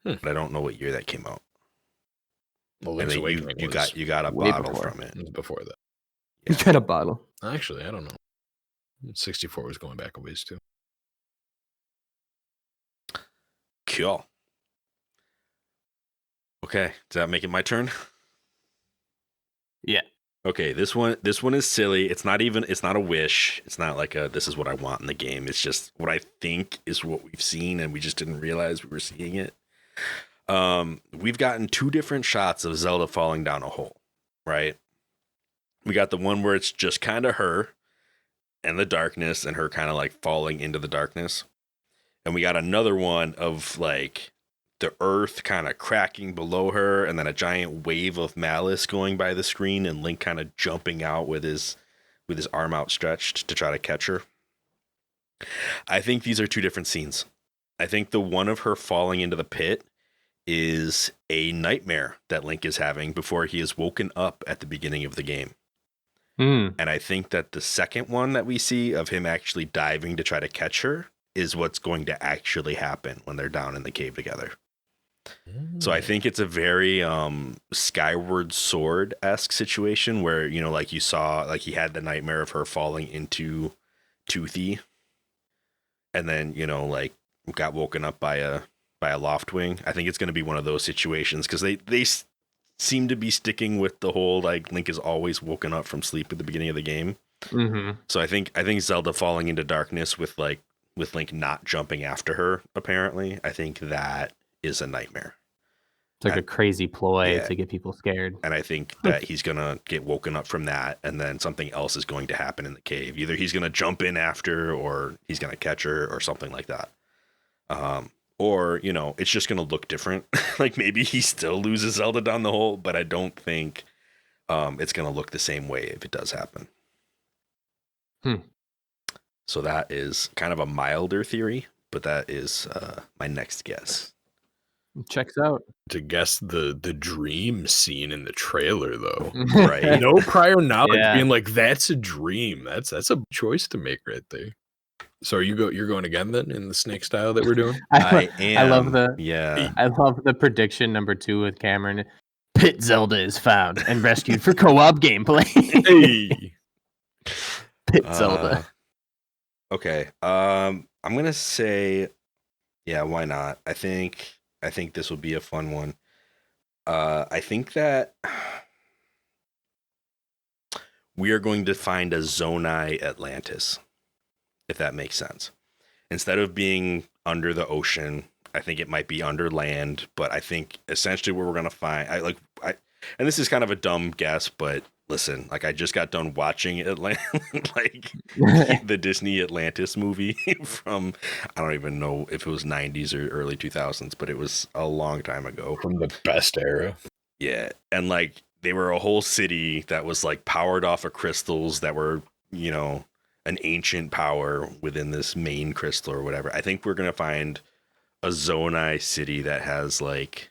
there? But I don't know what year that came out. Well, And Link's then Awakening you was got a way bottle before. from it. before that. You got a bottle. Actually, I don't know. 64 was going back a ways too. Cool. Okay, does that make it my turn? Yeah. Okay, this one is silly. It's not a wish. It's not like this is what I want in the game. It's just what I think is what we've seen and we just didn't realize we were seeing it. We've gotten two different shots of Zelda falling down a hole, right? We got the one where it's just kind of her and the darkness and her kind of like falling into the darkness. And we got another one of like the earth kind of cracking below her and then a giant wave of malice going by the screen and Link kind of jumping out with his arm outstretched to try to catch her. I think these are two different scenes. I think the one of her falling into the pit is a nightmare that Link is having before he is woken up at the beginning of the game. And I think that the second one that we see of him actually diving to try to catch her is what's going to actually happen when they're down in the cave together. So I think it's a very Skyward Sword-esque situation where, like you saw, like he had the nightmare of her falling into Toothy and then, like got woken up by a Loftwing. I think it's going to be one of those situations because they seem to be sticking with the whole like Link is always woken up from sleep at the beginning of the game. Mm-hmm. So I think Zelda falling into darkness with Link not jumping after her, apparently, I think that is a nightmare. It's like a crazy ploy Yeah. to get people scared. And I think that he's going to get woken up from that, and then something else is going to happen in the cave. Either he's going to jump in after, or he's going to catch her, or something like that. Or, it's just going to look different. Like maybe he still loses Zelda down the hole, but I don't think it's going to look the same way if it does happen. So that is kind of a milder theory, but that is my next guess. Checks out. To guess the dream scene in the trailer, though. Right? No prior knowledge, Yeah. being like, that's a dream. That's a choice to make right there. So you're going again then in the snake style that we're doing? I am. I love the Yeah. I love the prediction number 2 with Cameron. Pit Zelda is found and rescued for co-op gameplay. Hey. Pit Zelda. Okay. I'm gonna say, yeah, why not? I think this will be a fun one. I think that we are going to find a Zonai Atlantis, if that makes sense. Instead of being under the ocean, I think it might be under land, but I think essentially what we're gonna find, and this is kind of a dumb guess, but listen, like I just got done watching like the Disney Atlantis movie from, I don't even know if it was 90s or early 2000s, but it was a long time ago. From the best era. Yeah, and like they were a whole city that was like powered off of crystals that were, an ancient power within this main crystal or whatever. I think we're gonna find a Zonai city that has like,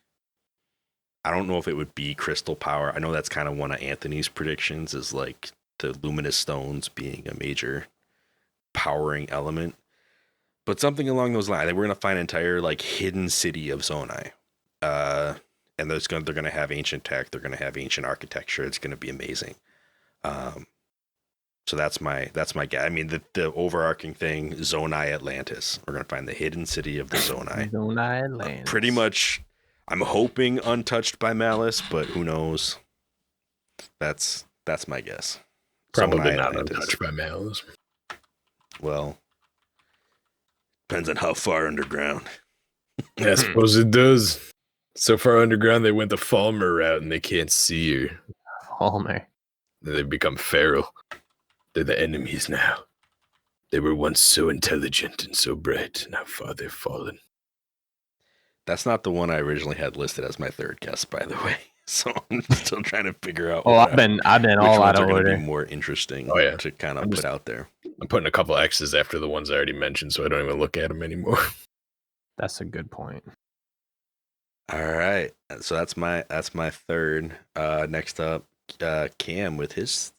I don't know if it would be crystal power. I know that's kind of one of Anthony's predictions, is like the luminous stones being a major powering element, but something along those lines. We're gonna find an entire like hidden city of Zonai, and they're gonna have ancient tech. They're gonna have ancient architecture. It's gonna be amazing. So that's my guess. I mean, the overarching thing, Zonai Atlantis. We're gonna find the hidden city of the Zonai. Zonai Atlantis. Pretty much. I'm hoping untouched by malice, but who knows? That's my guess. Probably Zonai not Atlantis. untouched by malice. Well, depends on how far underground. I suppose it does. So far underground, they went the Falmer route and they can't see her. Falmer. They've become feral. They're the enemies now. They were once so intelligent and so bright. Now far they've fallen. That's not the one I originally had listed as my third guess, by the way. So I'm still trying to figure out. I've been all out of order. Be more interesting. To kind of put out there. I'm putting a couple X's after the ones I already mentioned, so I don't even look at them anymore. That's a good point. All right, so that's my third. Next up, Cam with his.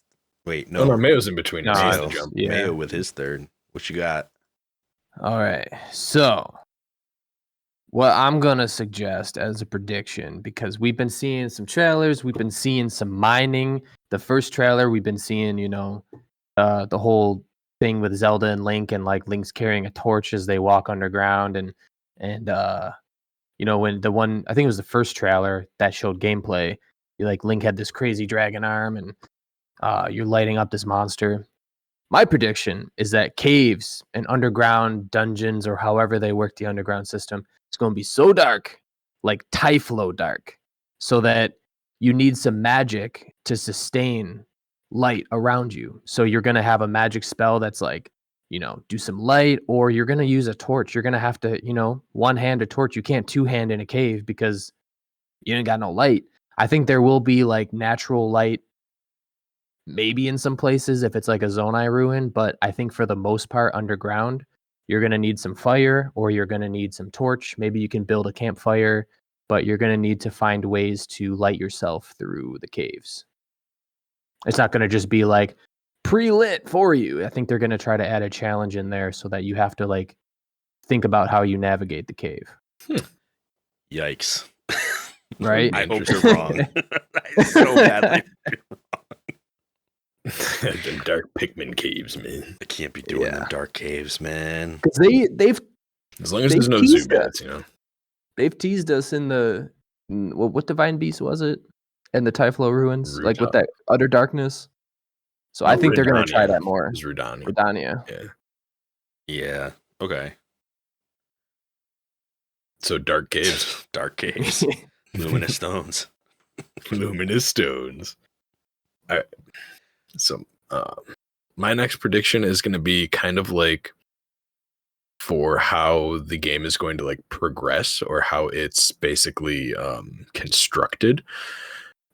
Wait, no, Mayo's in between. No, Mayo with his third. What you got? All right, so what I'm gonna suggest as a prediction, because we've been seeing some trailers, we've been seeing some mining. The first trailer, we've been seeing, the whole thing with Zelda and Link, and like Link's carrying a torch as they walk underground, and when the one, I think it was the first trailer that showed gameplay, Link had this crazy dragon arm, and you're lighting up this monster. My prediction is that caves and underground dungeons, or however they work the underground system, it's going to be so dark, like Typhlo dark, so that you need some magic to sustain light around you. So you're going to have a magic spell that's like, do some light, or you're going to use a torch. You're going to have to, one-hand a torch. You can't two-hand in a cave because you ain't got no light. I think there will be like natural light maybe in some places if it's like a Zonai ruin, but I think for the most part underground, you're going to need some fire, or you're going to need some torch. Maybe you can build a campfire, but you're going to need to find ways to light yourself through the caves. It's not going to just be like pre-lit for you. I think they're going to try to add a challenge in there so that you have to like think about how you navigate the cave. Yikes. Right? I hope you're wrong. I so badly. Them dark Pikmin caves, man. I can't be doing them dark caves, man. Because they've as long as there's no Zubats, they've teased us in the what divine beast was it? And the Typhlo ruins, like with that utter darkness. So I think they're gonna try that more. It's Rudania. Yeah. Yeah. Okay. So dark caves. Dark caves. Luminous stones. Luminous stones. All right. So my next prediction is going to be kind of like for how the game is going to like progress, or how it's basically constructed.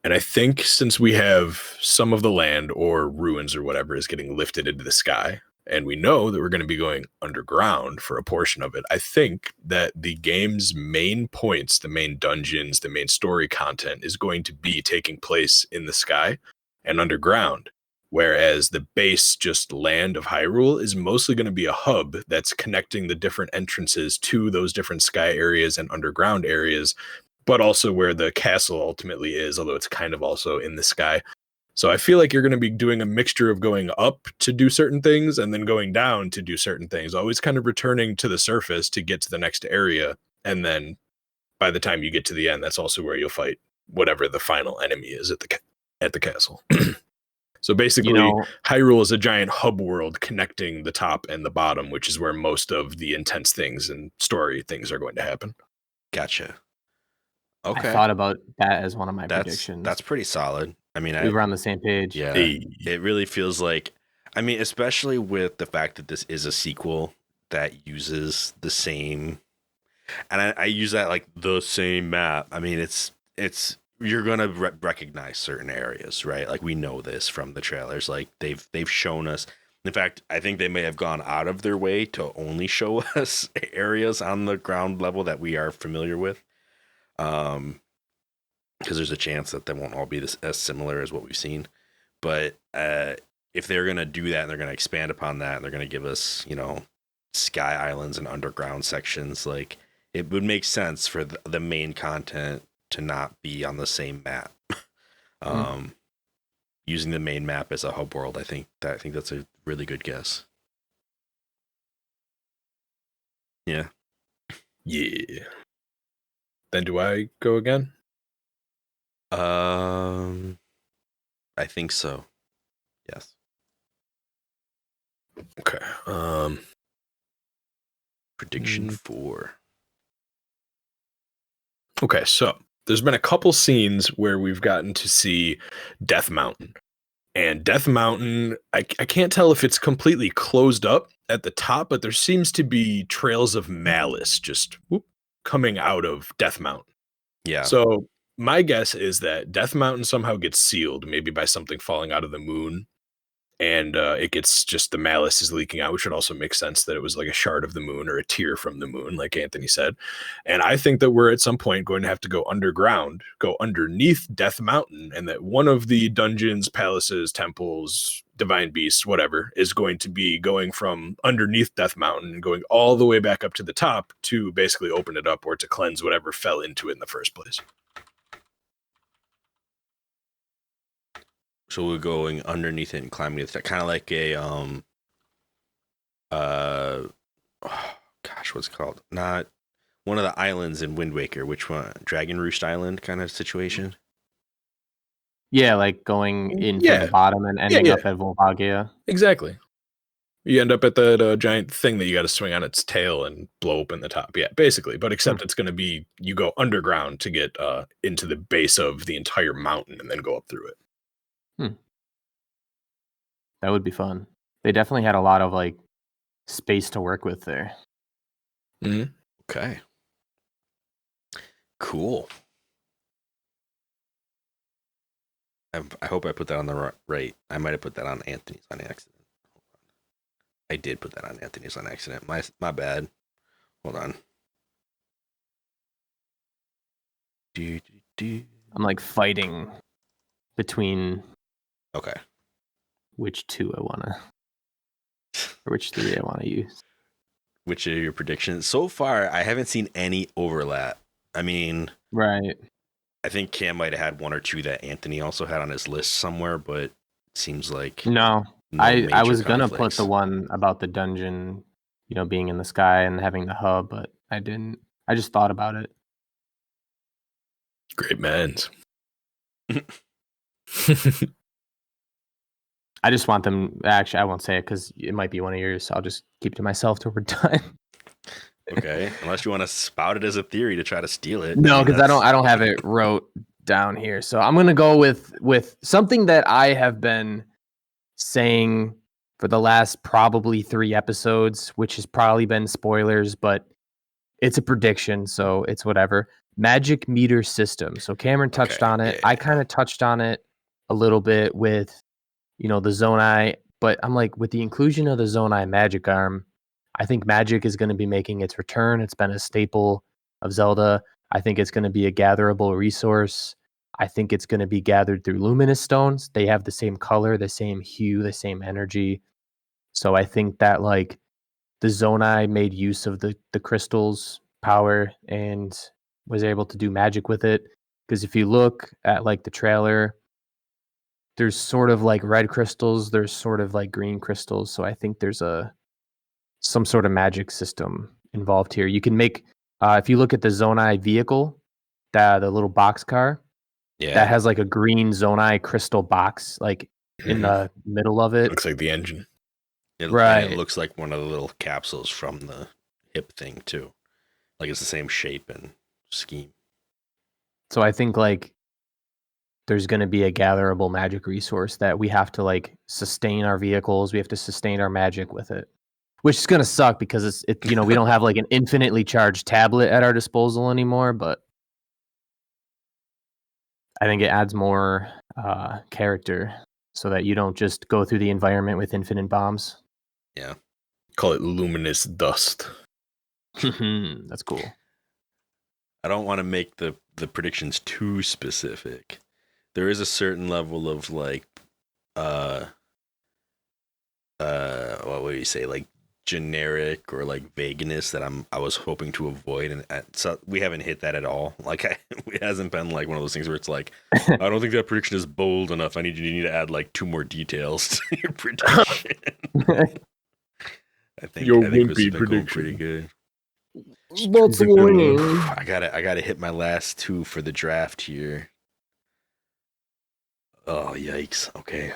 And I think since we have some of the land or ruins or whatever is getting lifted into the sky, and we know that we're going to be going underground for a portion of it, I think that the game's main points, the main dungeons, the main story content is going to be taking place in the sky and underground. Whereas the base, just land of Hyrule, is mostly going to be a hub that's connecting the different entrances to those different sky areas and underground areas, but also where the castle ultimately is, although it's kind of also in the sky. So I feel like you're going to be doing a mixture of going up to do certain things and then going down to do certain things, always kind of returning to the surface to get to the next area. And then by the time you get to the end, that's also where you'll fight whatever the final enemy is at the castle. So basically, Hyrule is a giant hub world connecting the top and the bottom, which is where most of the intense things and story things are going to happen. Gotcha. Okay. I thought about that as one of my That's predictions. pretty solid. I mean, We were on the same page. yeah, Hey. it really feels like, I mean, especially with the fact that this is a sequel that uses the same, and I use that like the same map. I mean, it's you're gonna recognize certain areas, right? Like we know this from the trailers. Like they've shown us. In fact, I think they may have gone out of their way to only show us areas on the ground level that we are familiar with. Because there's a chance that they won't all be as similar as what we've seen. But if they're going to do that and they're going to expand upon that and they're going to give us, sky islands and underground sections, like it would make sense for the main content to not be on the same map. Using the main map as a hub world, I think that's a really good guess. Yeah. Yeah. Then do I go again? I think so. Yes. Okay. Prediction 4. Okay, so there's been a couple scenes where we've gotten to see Death Mountain. And Death Mountain, I can't tell if it's completely closed up at the top, but there seems to be trails of malice just coming out of Death Mountain. Yeah. So my guess is that Death Mountain somehow gets sealed, maybe by something falling out of the moon. And it gets just the malice is leaking out, which would also make sense that it was like a shard of the moon or a tear from the moon, like Anthony said. And I think that we're at some point going to have to go underground, go underneath Death Mountain, and that one of the dungeons, palaces, temples, divine beasts, whatever, is going to be going from underneath Death Mountain and going all the way back up to the top to basically open it up or to cleanse whatever fell into it in the first place. So we're going underneath it and climbing it, kind of like a what's it called? Not one of the islands in Wind Waker. Which one? Dragon Roost Island kind of situation. Yeah, like going in from the bottom and ending up at Volvagia. Exactly. You end up at that giant thing that you got to swing on its tail and blow open the top. Yeah, basically. But except it's going to be, you go underground to get into the base of the entire mountain and then go up through it. That would be fun. They definitely had a lot of like space to work with there. Mm-hmm. Okay. Cool. I hope I put that on the right. I might have put that on Anthony's on accident. I did put that on Anthony's on accident. My bad. Hold on. I'm like fighting between which two I want to, or which three I want to use. Which are your predictions? So far, I haven't seen any overlap. I mean, right. I think Cam might have had one or two that Anthony also had on his list somewhere, but it seems like no I was gonna conflicts. put the one about the dungeon, being in the sky and having the hub, but I didn't. I just thought about it. Great minds. I just want them. Actually, I won't say it because it might be one of yours. So I'll just keep it to myself till we're done. Okay, unless you want to spout it as a theory to try to steal it. No, because I don't have it wrote down here. So I'm gonna go with something that I have been saying for the last probably 3 episodes, which has probably been spoilers, but it's a prediction, so it's whatever. Magic meter system. So Cameron touched on it. I kind of touched on it a little bit with, the Zonai, but I'm like, with the inclusion of the Zonai magic arm, I think magic is going to be making its return. It's been a staple of Zelda. I think it's going to be a gatherable resource. I think it's going to be gathered through luminous stones. They have the same color, the same hue, the same energy. So I think that like the Zonai made use of the crystal's power and was able to do magic with it. Because if you look at like the trailer, there's sort of like red crystals, there's sort of like green crystals. So I think there's some sort of magic system involved here. You can make, if you look at the Zonai vehicle, the little box car, that has like a green Zonai crystal box, like in the middle of it. Looks like the engine. It looks like one of the little capsules from the hip thing too. Like it's the same shape and scheme. So I think like there's going to be a gatherable magic resource that we have to like sustain our vehicles. We have to sustain our magic with it, which is going to suck because it's we don't have like an infinitely charged tablet at our disposal anymore. But I think it adds more character so that you don't just go through the environment with infinite bombs. Yeah. Call it luminous dust. That's cool. I don't want to make the predictions too specific. There is a certain level of like what would you say, like generic or like vagueness that I was hoping to avoid, and so we haven't hit that at all. Like it hasn't been like one of those things where it's like I don't think that prediction is bold enough. You need to add like 2 more details to your prediction. I think this has been going pretty good. I gotta hit my last 2 for the draft here. Oh yikes! Okay,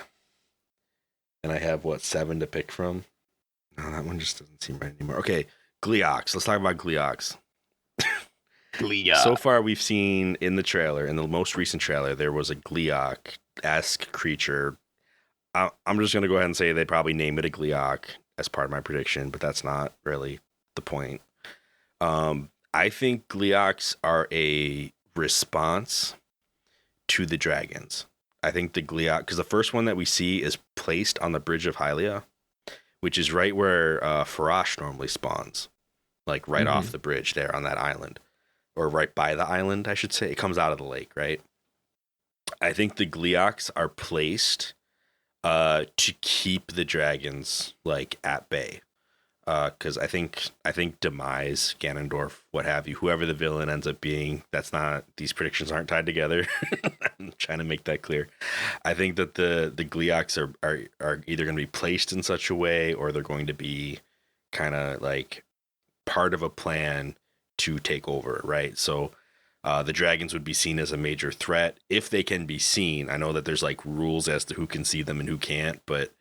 and I have 7 to pick from. No, that one just doesn't seem right anymore. Okay, Gleeox. Let's talk about Gleeox. So far, we've seen in the trailer, in the most recent trailer, there was a Gleeok-esque creature. I'm just gonna go ahead and say they probably name it a Gleeok as part of my prediction, but that's not really the point. I think Gleeoks are a response to the dragons. I think the Gleeok, because the first one that we see is placed on the Bridge of Hylia, which is right where Farash normally spawns, like right off the bridge there on that island, or right by the island, I should say. It comes out of the lake, right? I think the Gleeoks are placed to keep the dragons like at bay. Because I think Demise, Ganondorf, what have you, whoever the villain ends up being, these predictions aren't tied together. I'm trying to make that clear. I think that the Gleeoks are either going to be placed in such a way, or they're going to be kind of like part of a plan to take over, right? So the dragons would be seen as a major threat if they can be seen. I know that there's like rules as to who can see them and who can't, but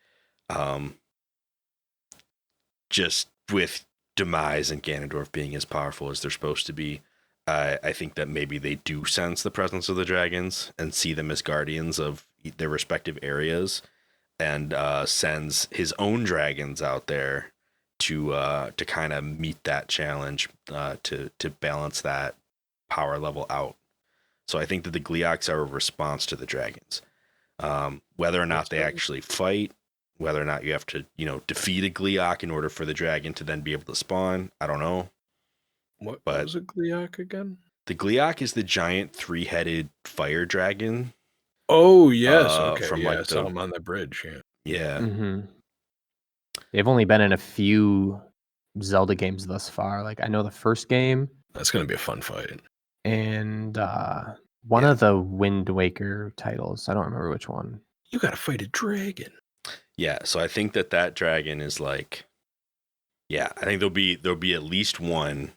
just with Demise and Ganondorf being as powerful as they're supposed to be, I think that maybe they do sense the presence of the dragons and see them as guardians of their respective areas, and sends his own dragons out there to kind of meet that challenge, to balance that power level out. So I think that the Gleeoks are a response to the dragons. Whether or not they actually fight, whether or not you have to, defeat a Gleeok in order for the dragon to then be able to spawn, I don't know. What was a Gleeok again? The Gleeok is the giant 3-headed fire dragon. Oh, yes. Okay. From I saw him on the bridge. Yeah. Mm-hmm. They've only been in a few Zelda games thus far. Like I know the first game. That's going to be a fun fight. And one of the Wind Waker titles. I don't remember which one. You got to fight a dragon. Yeah, so I think that dragon is like, I think there'll be at least one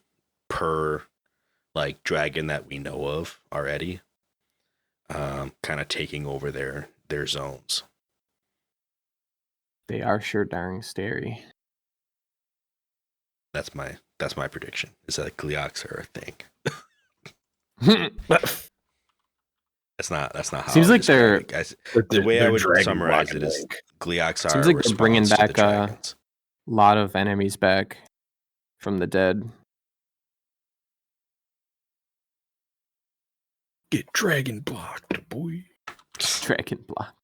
per like dragon that we know of already, kind of taking over their zones. They are sure darn scary. That's my prediction. Is that Gleeoks are a thing. That's not how. Seems like they're the way I would summarize it is Gleeoks are. Seems like they're bringing back a lot of enemies back from the dead. Get dragon blocked, boy. Dragon block.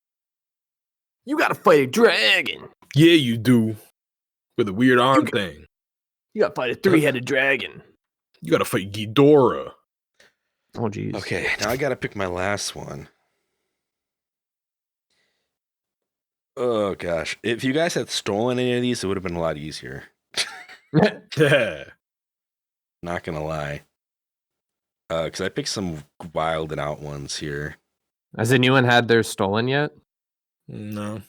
You gotta fight a dragon. Yeah, you do. With a weird arm thing. You gotta fight a 3-headed dragon. You gotta fight Ghidorah. Oh, geez. Okay, now I gotta pick my last one. Oh, gosh. If you guys had stolen any of these, it would have been a lot easier. Yeah. Not gonna lie. Because I picked some wild and out ones here. Has anyone had theirs stolen yet? No.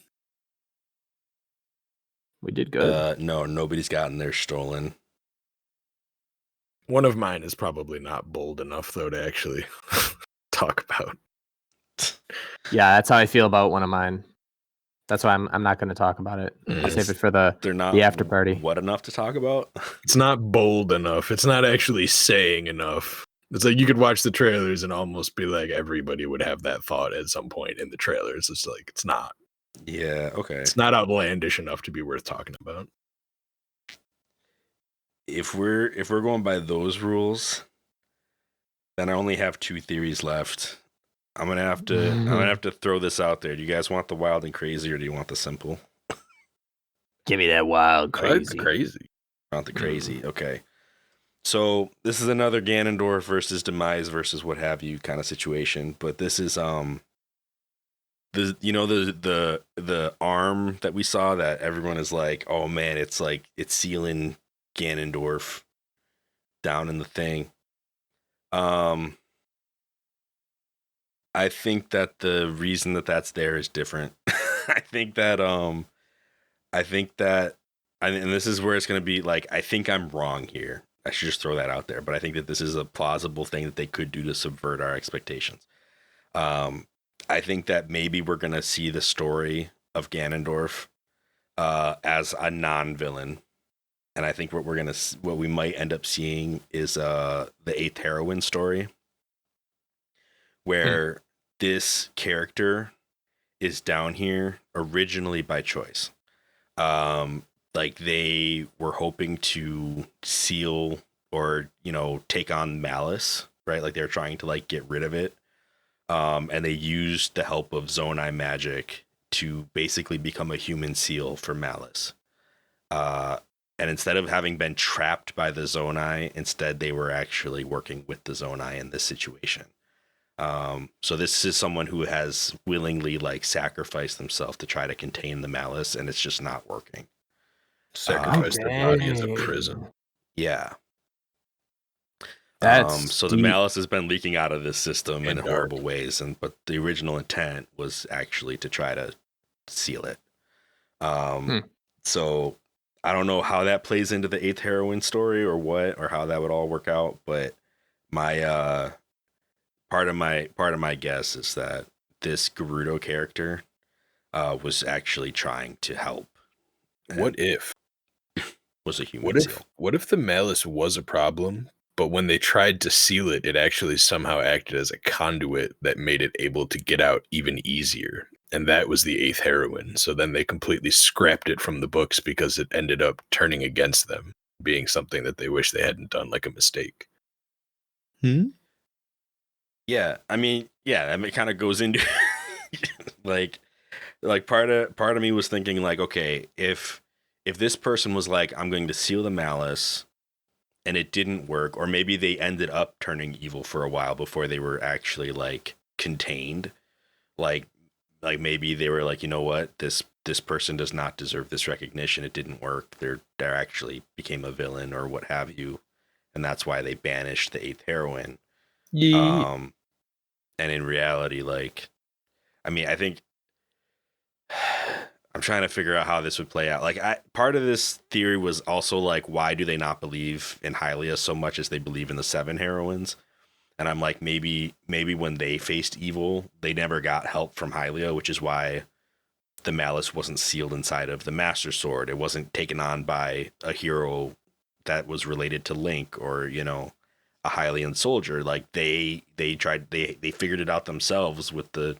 We did good. No, nobody's gotten theirs stolen. One of mine is probably not bold enough, though, to actually talk about. Yeah, that's how I feel about one of mine. That's why I'm not going to talk about it. I'll save it for the after party. What enough to talk about? It's not bold enough. It's not actually saying enough. It's like you could watch the trailers and almost be like everybody would have that thought at some point in the trailers. It's like it's not. Yeah, okay. It's not outlandish enough to be worth talking about. If we're going by those rules, then I only have 2 theories left. I'm gonna have to throw this out there. Do you guys want the wild and crazy, or do you want the simple? Give me that wild crazy. That's crazy. I want the crazy. Okay. So this is another Ganondorf versus Demise versus what have you kind of situation, but this is the arm that we saw that everyone is like, oh man, it's like it's sealing Ganondorf down in the thing. I think that the reason that that's there is different. I think that and this is where it's going to be like, I think I'm wrong here. I should just throw that out there, but I think that this is a plausible thing that they could do to subvert our expectations. I think that maybe we're going to see the story of Ganondorf as a non-villain. And I think what we might end up seeing is the 8th heroine story, where this character is down here originally by choice. Like they were hoping to seal or, take on Malice, right? Like they're trying to like get rid of it. And they used the help of Zonai magic to basically become a human seal for Malice. And instead of having been trapped by the Zonai, instead they were actually working with the Zonai in this situation. So this is someone who has willingly like sacrificed themselves to try to contain the Malice, and it's just not working. Sacrifice their body as a prison. Yeah. That's so the Malice has been leaking out of this system in And horrible ways, but the original intent was actually to try to seal it. So I don't know how that plays into the 8th heroine story or how that would all work out, but my part of my guess is that this Gerudo character was actually trying to help. What if was a human seal? What if the Malice was a problem, but when they tried to seal it, it actually somehow acted as a conduit that made it able to get out even easier? And that was the 8th heroine. So then they completely scrapped it from the books because it ended up turning against them, being something that they wish they hadn't done, like a mistake. Yeah, I mean, it kind of goes into like part of me was thinking like, okay, if this person was like, I'm going to seal the Malice, and it didn't work, or maybe they ended up turning evil for a while before they were actually like contained, like maybe they were like, you know what, this person does not deserve this recognition. It didn't work. They're actually became a villain or what have you, and that's why they banished the 8th heroine. Yeah. And in reality, like, I mean, I think I'm trying to figure out how this would play out. Like, part of this theory was also like, why do they not believe in Hylia so much as they believe in the 7 heroines? And I'm like, maybe when they faced evil, they never got help from Hylia, which is why the Malice wasn't sealed inside of the Master Sword. It wasn't taken on by a hero that was related to Link or, a Hylian soldier. Like they figured it out themselves with the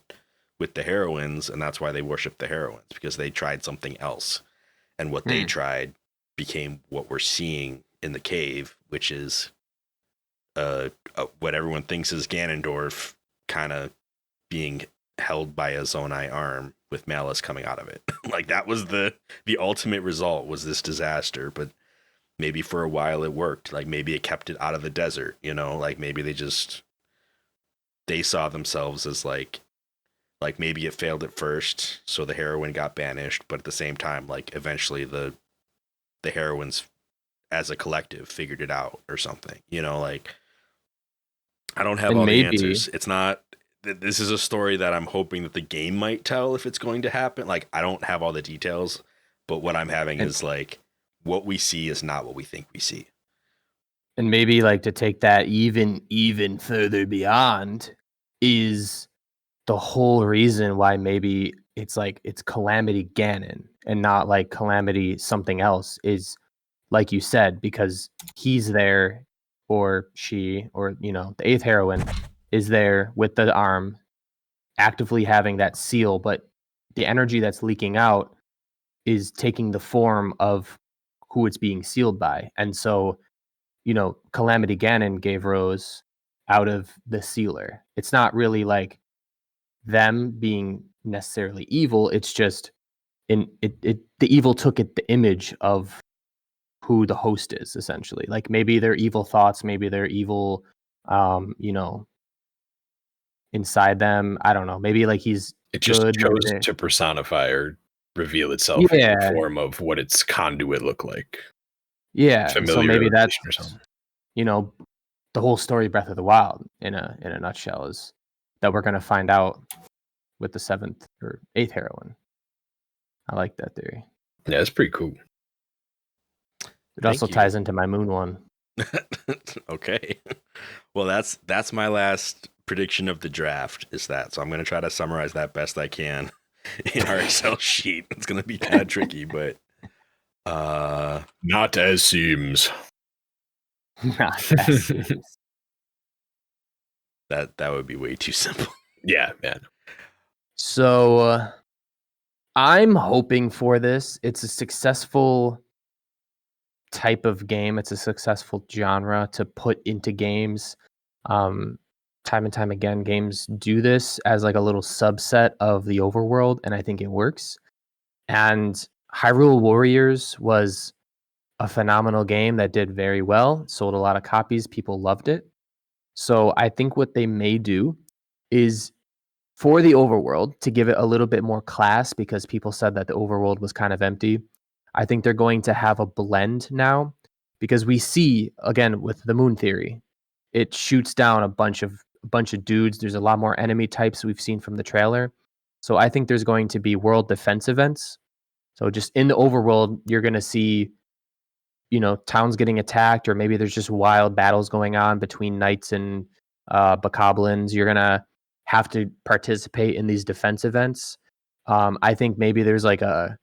heroines, and that's why they worship the heroines, because they tried something else, and what they tried became what we're seeing in the cave, which is what everyone thinks is Ganondorf kind of being held by a Zonai arm with Malice coming out of it. Like that was the ultimate result, was this disaster. But maybe for a while it worked. Like maybe it kept it out of the desert, like maybe they saw themselves as like maybe it failed at first, so the heroine got banished, but at the same time, like eventually the heroines as a collective figured it out or something, like I don't have all the answers. It's not, this is a story that I'm hoping that the game might tell if it's going to happen. Like I don't have all the details, but what I'm having is like, what we see is not what we think we see. And maybe like to take that even further beyond is the whole reason why maybe it's like it's Calamity Ganon and not like Calamity something else is, like you said, because he's there or she, or the eighth heroine is there with the arm, actively having that seal, but the energy that's leaking out is taking the form of who it's being sealed by. And so, Calamity Ganon gave Rose out of the sealer. It's not really like them being necessarily evil. It's just the evil took the image of who the host is, essentially. Like maybe they're evil thoughts, maybe they're evil, inside them. I don't know. Maybe like he's It just good. Maybe chose they to personify or reveal itself in the Yeah. form of what its conduit looked like. Yeah. So Familiar maybe that's, relation or something. the whole story of Breath of the Wild in a nutshell is that we're gonna find out with the seventh or eighth heroine. I like that theory. Yeah, it's pretty cool. It also ties into my moon one. Okay. Well, that's my last prediction of the draft is that. So I'm going to try to summarize that best I can in our Excel sheet. It's going to be kind of tricky, but not as seems. Not as seems. That would be way too simple. Yeah, man. So I'm hoping for this. It's a successful type of game. It's a successful genre to put into games. Time and time again, games do this as like a little subset of the overworld, and I think it works. And Hyrule Warriors was a phenomenal game that did very well, sold a lot of copies, people loved it. So I think what they may do is for the overworld to give it a little bit more class, because people said that the overworld was kind of empty. I think they're going to have a blend now, because we see again with the moon theory, it shoots down a bunch of dudes. There's a lot more enemy types we've seen from the trailer. So I think there's going to be world defense events. So just in the overworld, you're going to see towns getting attacked, or maybe there's just wild battles going on between knights and bokoblins. You're gonna have to participate in these defense events. I think maybe there's like a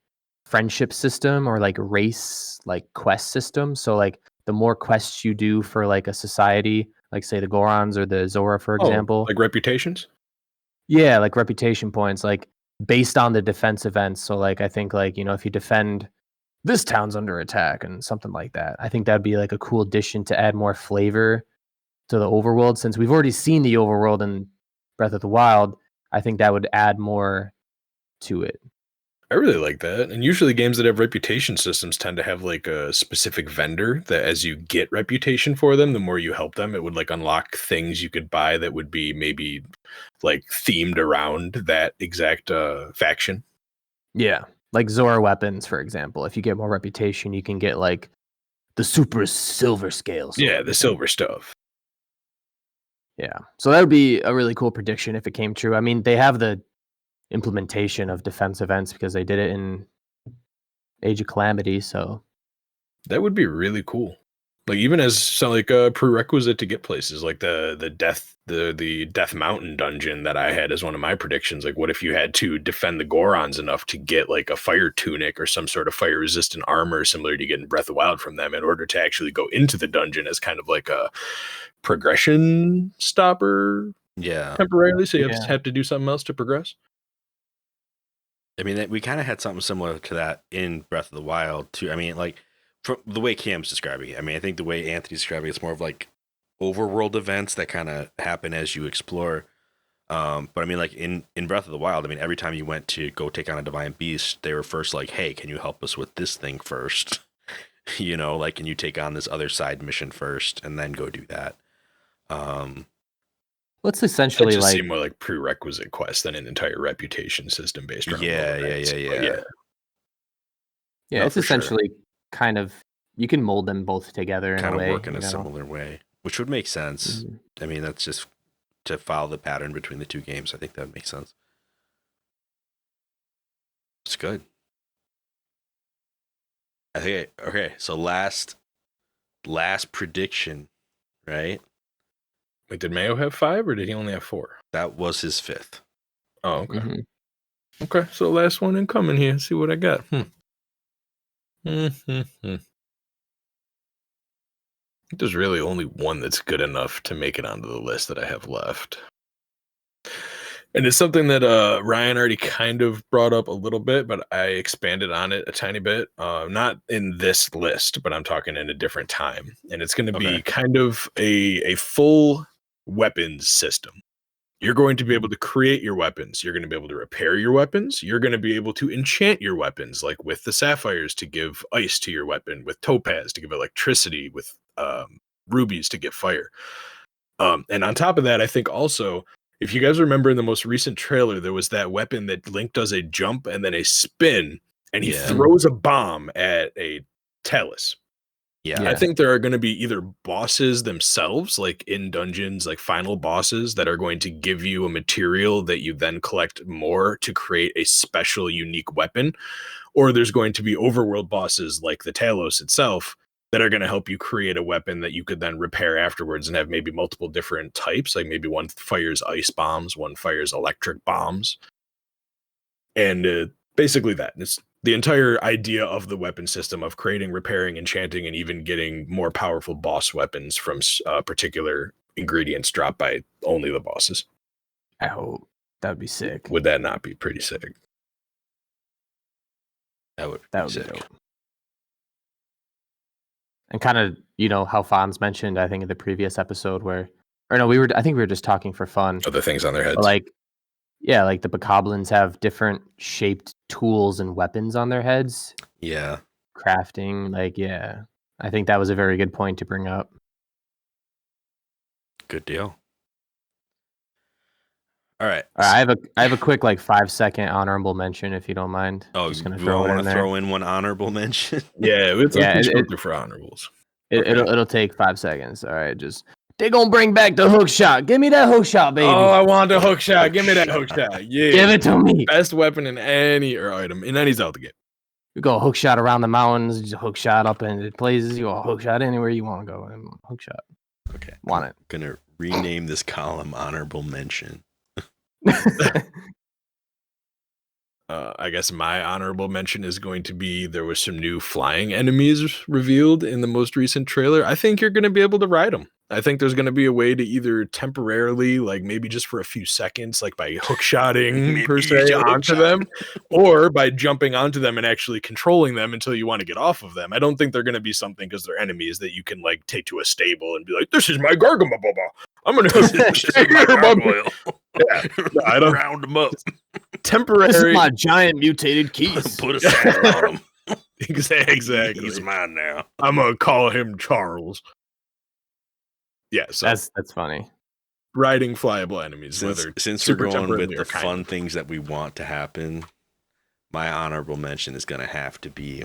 friendship system or like race, like quest system. So like the more quests you do for like a society, like say the Gorons or the Zora, for example. Like reputations? Yeah, like reputation points, like based on the defense events. So like I think like, if you defend this town's under attack and something like that. I think that'd be like a cool addition to add more flavor to the overworld, since we've already seen the overworld in Breath of the Wild. I think that would add more to it. I really like that. And usually games that have reputation systems tend to have like a specific vendor that as you get reputation for them, the more you help them, it would like unlock things you could buy that would be maybe like themed around that exact faction. Yeah. Like Zora weapons, for example. If you get more reputation, you can get like the super silver scale sword. Yeah, the silver stuff. Yeah. So that would be a really cool prediction if it came true. I mean, they have the implementation of defense events because they did it in Age of Calamity, so that would be really cool. Like even as like a prerequisite to get places, like the Death Mountain dungeon that I had as one of my predictions. Like, what if you had to defend the Gorons enough to get like a fire tunic or some sort of fire resistant armor similar to getting Breath of the Wild from them in order to actually go into the dungeon as kind of like a progression stopper? Yeah, temporarily, so you have to do something else to progress. I mean, we kind of had something similar to that in Breath of the Wild too. I mean, like from the way Cam's describing it. I mean, I think the way Anthony's describing it's more of like overworld events that kind of happen as you explore. But I mean, like in Breath of the Wild, I mean, every time you went to go take on a divine beast, they were first like, "Hey, can you help us with this thing first?" Like, can you take on this other side mission first, and then go do that? What's essentially like seem more like prerequisite quest than an entire reputation system based around. Yeah. No, it's essentially kind of, you can mold them both together in kind a way. Kind of work in a similar way, which would make sense. Mm-hmm. I mean, that's just to follow the pattern between the two games. I think that makes sense. It's good. I think okay. So last prediction, right? Like, did Mayo have 5 or did he only have 4? That was his 5th. Oh, okay. Mm-hmm. Okay, so last one incoming here. See what I got. There's really only one that's good enough to make it onto the list that I have left. And it's something that Ryan already kind of brought up a little bit, but I expanded on it a tiny bit. Not in this list, but I'm talking in a different time. And it's going to be kind of a full weapons system. You're going to be able to create your weapons. You're going to be able to repair your weapons. You're going to be able to enchant your weapons, like with the sapphires to give ice to your weapon, with topaz to give electricity, with rubies to give fire. And on top of that, I think also, if you guys remember in the most recent trailer, there was that weapon that Link does a jump and then a spin, and he throws a bomb at a Talus. Yeah. I think there are going to be either bosses themselves, like in dungeons, like final bosses that are going to give you a material that you then collect more to create a special, unique weapon. Or there's going to be overworld bosses like the Talos itself that are going to help you create a weapon that you could then repair afterwards and have maybe multiple different types. Like maybe one fires ice bombs, one fires electric bombs. And basically that. It's the entire idea of the weapon system of creating, repairing, enchanting, and even getting more powerful boss weapons from particular ingredients dropped by only the bosses. I hope. That would be sick. Would that not be pretty sick? That would be sick. Dope. And kind of, how Fonz mentioned, I think in the previous episode I think we were just talking for fun. Other things on their heads. Like the bokoblins have different shaped tools and weapons on their heads. Yeah. Crafting, I think that was a very good point to bring up. Good deal. All right. I have a quick 5-second honorable mention if you don't mind. Oh, just gonna throw in one honorable mention? Yeah, it's for honorables. It'll take 5 seconds. All right, they're gonna bring back the hook shot. Give me that hook shot, baby. Oh, I want the hook shot. Give me that hook shot. Yeah. Give it to me. Best weapon in any item in any Zelda game. You go hook shot around the mountains, just hook shot up into places. You go hook shot anywhere you want to go. Hook shot. Okay. Want it. I'm gonna rename this column honorable mention. I guess my honorable mention is going to be there was some new flying enemies revealed in the most recent trailer. I think you're going to be able to ride them. I think there's going to be a way to either temporarily, maybe just for a few seconds, by hook-shotting per se onto them, or by jumping onto them and actually controlling them until you want to get off of them. I don't think they're going to be something because they're enemies that you can take to a stable and be like, "This is my Gargamababa. I'm going to stay here, gargoyle." Yeah, no, I don't round them up. Temporary. This is my giant mutated keys. Put a saddle on him. Exactly. He's mine now. I'm gonna call him Charles. Yeah, so that's funny. Riding flyable enemies. Since we're going with the fun things that we want to happen, my honorable mention is going to have to be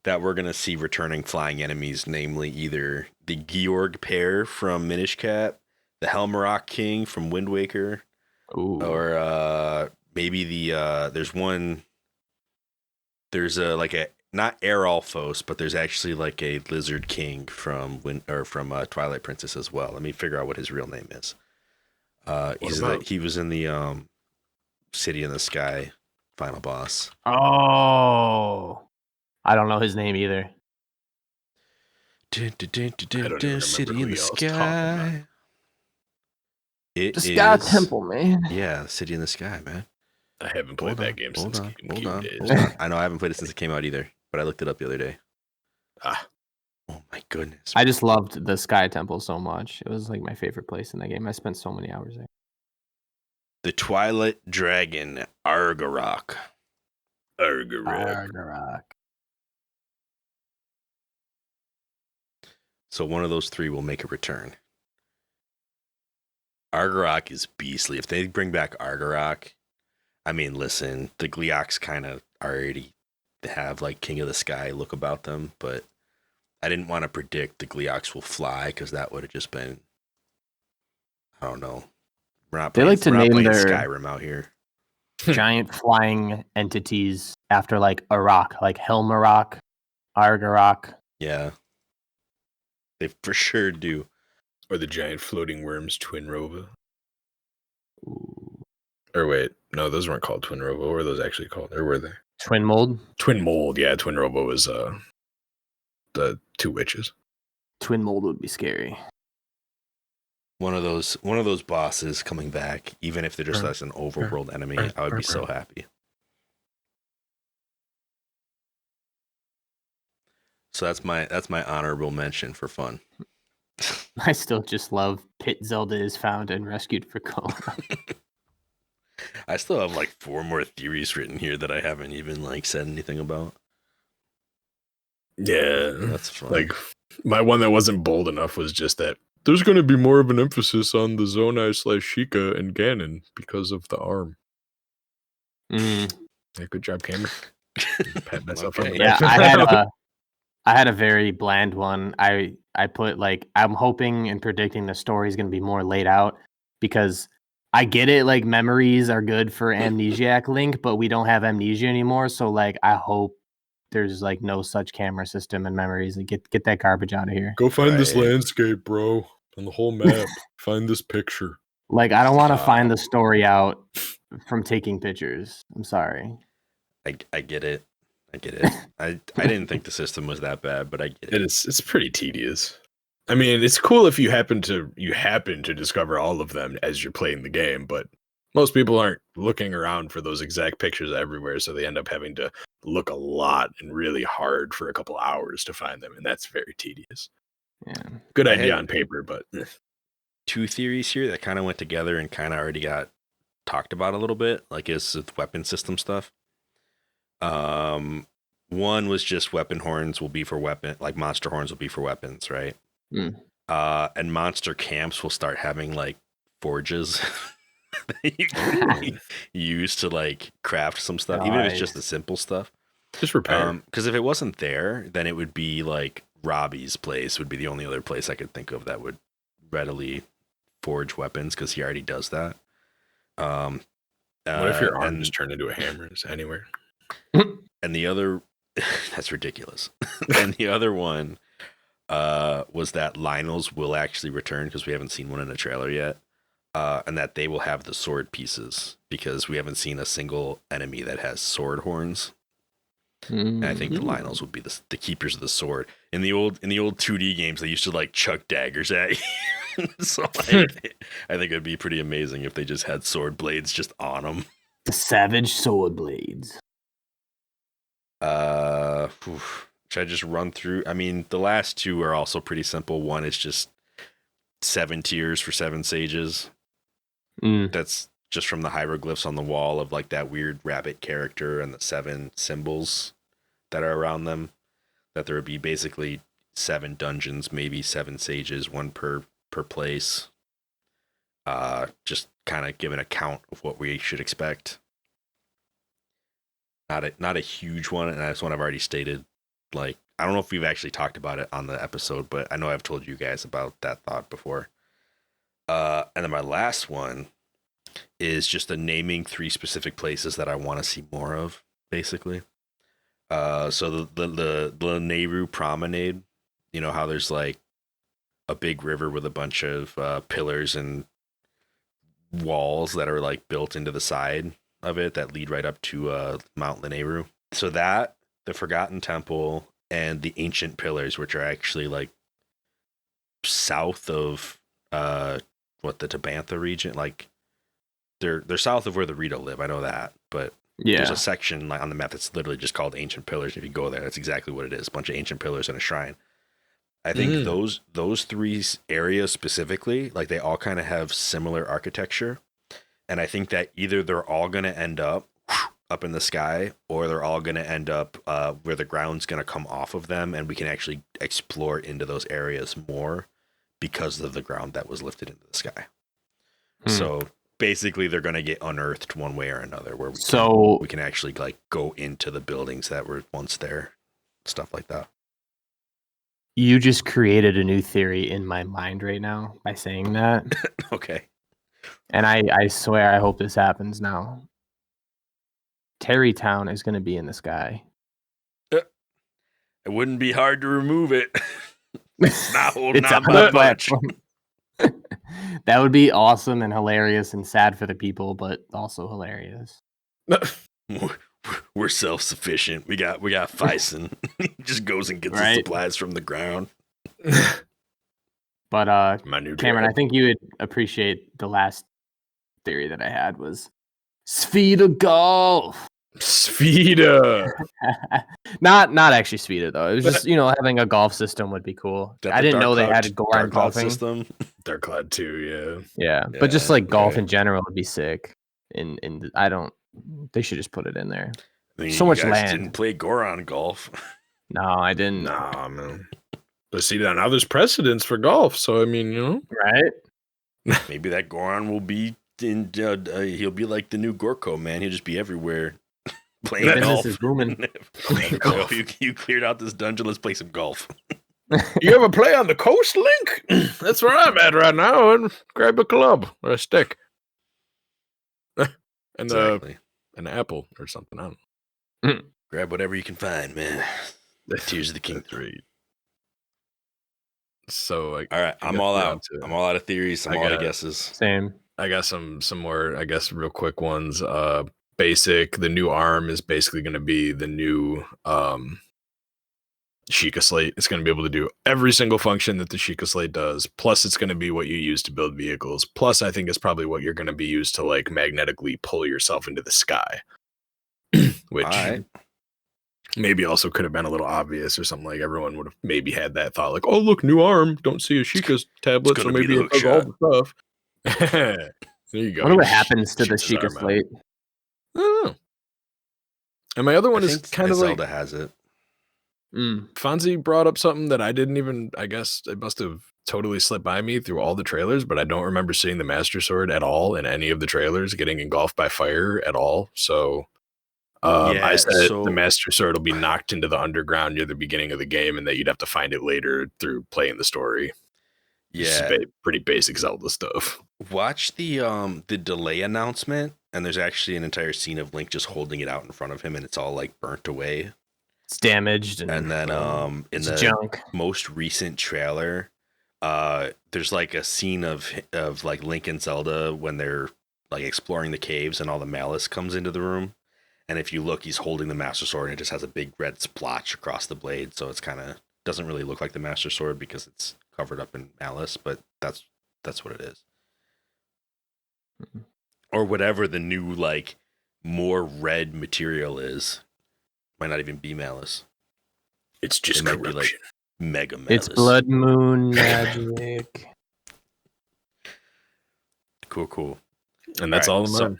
that we're going to see returning flying enemies, namely either the Georg pair from Minish Cap, the Helmarock King from Wind Waker, or maybe there's not Aerolphos, but there's actually a Lizard King from Twilight Princess as well. Let me figure out what his real name is. He was in the City in the Sky final boss. Oh, I don't know his name either. City in the Sky. The Sky Temple, man. Yeah, City in the Sky, man. I haven't played that game since hold on. I know I haven't played it since it came out either, but I looked it up the other day. Oh my goodness. I just loved the Sky Temple so much. It was my favorite place in that game. I spent so many hours there. The Twilight Dragon, Argarok. So one of those three will make a return. Argarok is beastly. If they bring back Argarok, I mean, listen, the Gleoks kind of already have King of the Sky look about them, but I didn't want to predict the Gleoks will fly because that would have just been, I don't know. They like to name their Skyrim out here. Giant flying entities after a rock, like Helmarock, Argarok. Yeah, they for sure do. Or the giant floating worms, Twinrova. Or wait, no, those weren't called Twinrova. What were those actually called? Or were they? Twin Mold? Twin Mold, yeah. Twinrova was the two witches. Twin mold would be scary. One of those bosses coming back, even if they're just as an overworld enemy, I would be so happy. So that's my honorable mention for fun. I still just love Pit Zelda is found and rescued for Koa. I still have like 4 more theories written here that I haven't even like said anything about. Yeah, that's fun. Like my one that wasn't bold enough was just that there's going to be more of an emphasis on the Zonai / Sheikah and Ganon because of the arm. Yeah, good job, Cameron. Pat myself on the back. Yeah, I had a very bland one. I put like I'm hoping and predicting the story is going to be more laid out because I get it. Like memories are good for Amnesiac Link, but we don't have amnesia anymore. So like I hope there's like no such camera system and memories and get that garbage out of here. Go find this landscape, bro, on the whole map. Find this picture. Like I don't want to find the story out from taking pictures. I'm sorry. I get it. I get it. I didn't think the system was that bad, but I get it. It's pretty tedious. I mean, it's cool if you happen to discover all of them as you're playing the game, but most people aren't looking around for those exact pictures everywhere, so they end up having to look a lot and really hard for a couple hours to find them, and that's very tedious. Yeah. Good idea on paper, but 2 theories here that kind of went together and kind of already got talked about a little bit, like is with weapon system stuff. One was just weapon horns will be for weapon, like monster horns will be for weapons, right? And monster camps will start having like forges that you can use to like craft some stuff, even if it's just the simple stuff. Just repair. Because if it wasn't there, then it would be like Robbie's place would be the only other place I could think of that would readily forge weapons because he already does that. What if your arm just turned into a hammer? Is anywhere? And the other, that's ridiculous. And the other one was that Lynels will actually return because we haven't seen one in a trailer yet. And that they will have the sword pieces because we haven't seen a single enemy that has sword horns. And I think the Lynels would be the keepers of the sword. In the old 2D games, they used to like chuck daggers at you. So I think it'd be pretty amazing if they just had sword blades just on them. The savage sword blades. Should I just run through? I mean, the last 2 are also pretty simple. One is just 7 tiers for 7 sages. That's just from the hieroglyphs on the wall of like that weird rabbit character and the 7 symbols that are around them. That there would be basically 7 dungeons, maybe 7 sages, 1 per place. Just kind of give an account of what we should expect. Not a huge one, and that's one I've already stated. Like, I don't know if we've actually talked about it on the episode, but I know I've told you guys about that thought before. And then my last one is just naming 3 specific places that I want to see more of, basically. So the Nehru Promenade, you know how there's like a big river with a bunch of pillars and walls that are like built into the side of it that lead right up to Mount Nehru. So that, the Forgotten Temple, and the Ancient Pillars, which are actually like south of the Tabantha region, like they're south of where the Rito live. I know that, but there's a section like on the map that's literally just called Ancient Pillars. If you go there, that's exactly what it is: a bunch of ancient pillars and a shrine. I think those 3 areas specifically, like they all kind of have similar architecture. And I think that either they're all going to end up in the sky, or they're all going to end up where the ground's going to come off of them, and we can actually explore into those areas more because of the ground that was lifted into the sky. So basically, they're going to get unearthed one way or another, where we can actually like go into the buildings that were once there, stuff like that. You just created a new theory in my mind right now by saying that. Okay. And I swear I hope this happens now. Terrytown is going to be in the sky. It wouldn't be hard to remove it. It's not holding It's on on by the much. platform. That would be awesome and hilarious and sad for the people, but also hilarious. We're self-sufficient. We got Fison. He just goes and gets the supplies from the ground. But My new Cameron, dad. I think you would appreciate the last theory that I had was Sfida Golf. Sfida. Not actually Sfida though. It was just having a golf system would be cool. That I the didn't know they Dark had Cloud- Goron Dark Cloud golfing. system. Dark Cloud 2, Yeah, but just like golf okay. in general would be sick. And I don't. They should just put it in there. I mean, So you much guys land. Didn't play Goron golf. No, I yeah. didn't. Nah, man. But see, now there's precedence for golf. So, I mean, Right? Maybe that Goron will be in. He'll be like the new Gorko, man. He'll just be everywhere playing Business golf. is booming. So you cleared out this dungeon. Let's play some golf. You ever play on the coast, Link? That's where I'm at right now. And grab a club or a stick. and Exactly. an apple or something. I don't know. Grab whatever you can find, man. Tears of the King. That's right. So, All right, I'm all out. I'm all out of theories. I'm all out of guesses. Same. I got some more, I guess, real quick ones. Basic. The new arm is basically going to be the new Sheikah Slate. It's going to be able to do every single function that the Sheikah Slate does. Plus, it's going to be what you use to build vehicles. Plus, I think it's probably what you're going to be used to like magnetically pull yourself into the sky. Which maybe also could have been a little obvious or something. Like everyone would have maybe had that thought, like, "Oh, look, new arm. Don't see a Sheikah's tablet, so maybe it does all the stuff." There you go. I wonder what happens to the Shoots his Sheikah arm out. Slate. I don't know. And my other one I is think kind of like Zelda has it. Fonzie brought up something that I didn't even, I guess it must have totally slipped by me through all the trailers, but I don't remember seeing the Master Sword at all in any of the trailers, getting engulfed by fire at all. So I said the Master Sword will be knocked into the underground near the beginning of the game and that you'd have to find it later through playing the story. Yeah. Pretty basic Zelda stuff. Watch the delay announcement, and there's actually an entire scene of Link just holding it out in front of him, and it's all like burnt away. It's damaged, And then in the junk. most recent trailer, there's like a scene of like Link and Zelda when they're like exploring the caves, and all the malice comes into the room. And if you look, he's holding the Master Sword, and it just has a big red splotch across the blade, so it's kind of doesn't really look like the Master Sword because it's covered up in malice, but that's what it is. Or whatever the new like more red material is. Might not even be malice. It's just It might be, corruption. like, mega malice. It's blood moon magic. Cool. And that's all so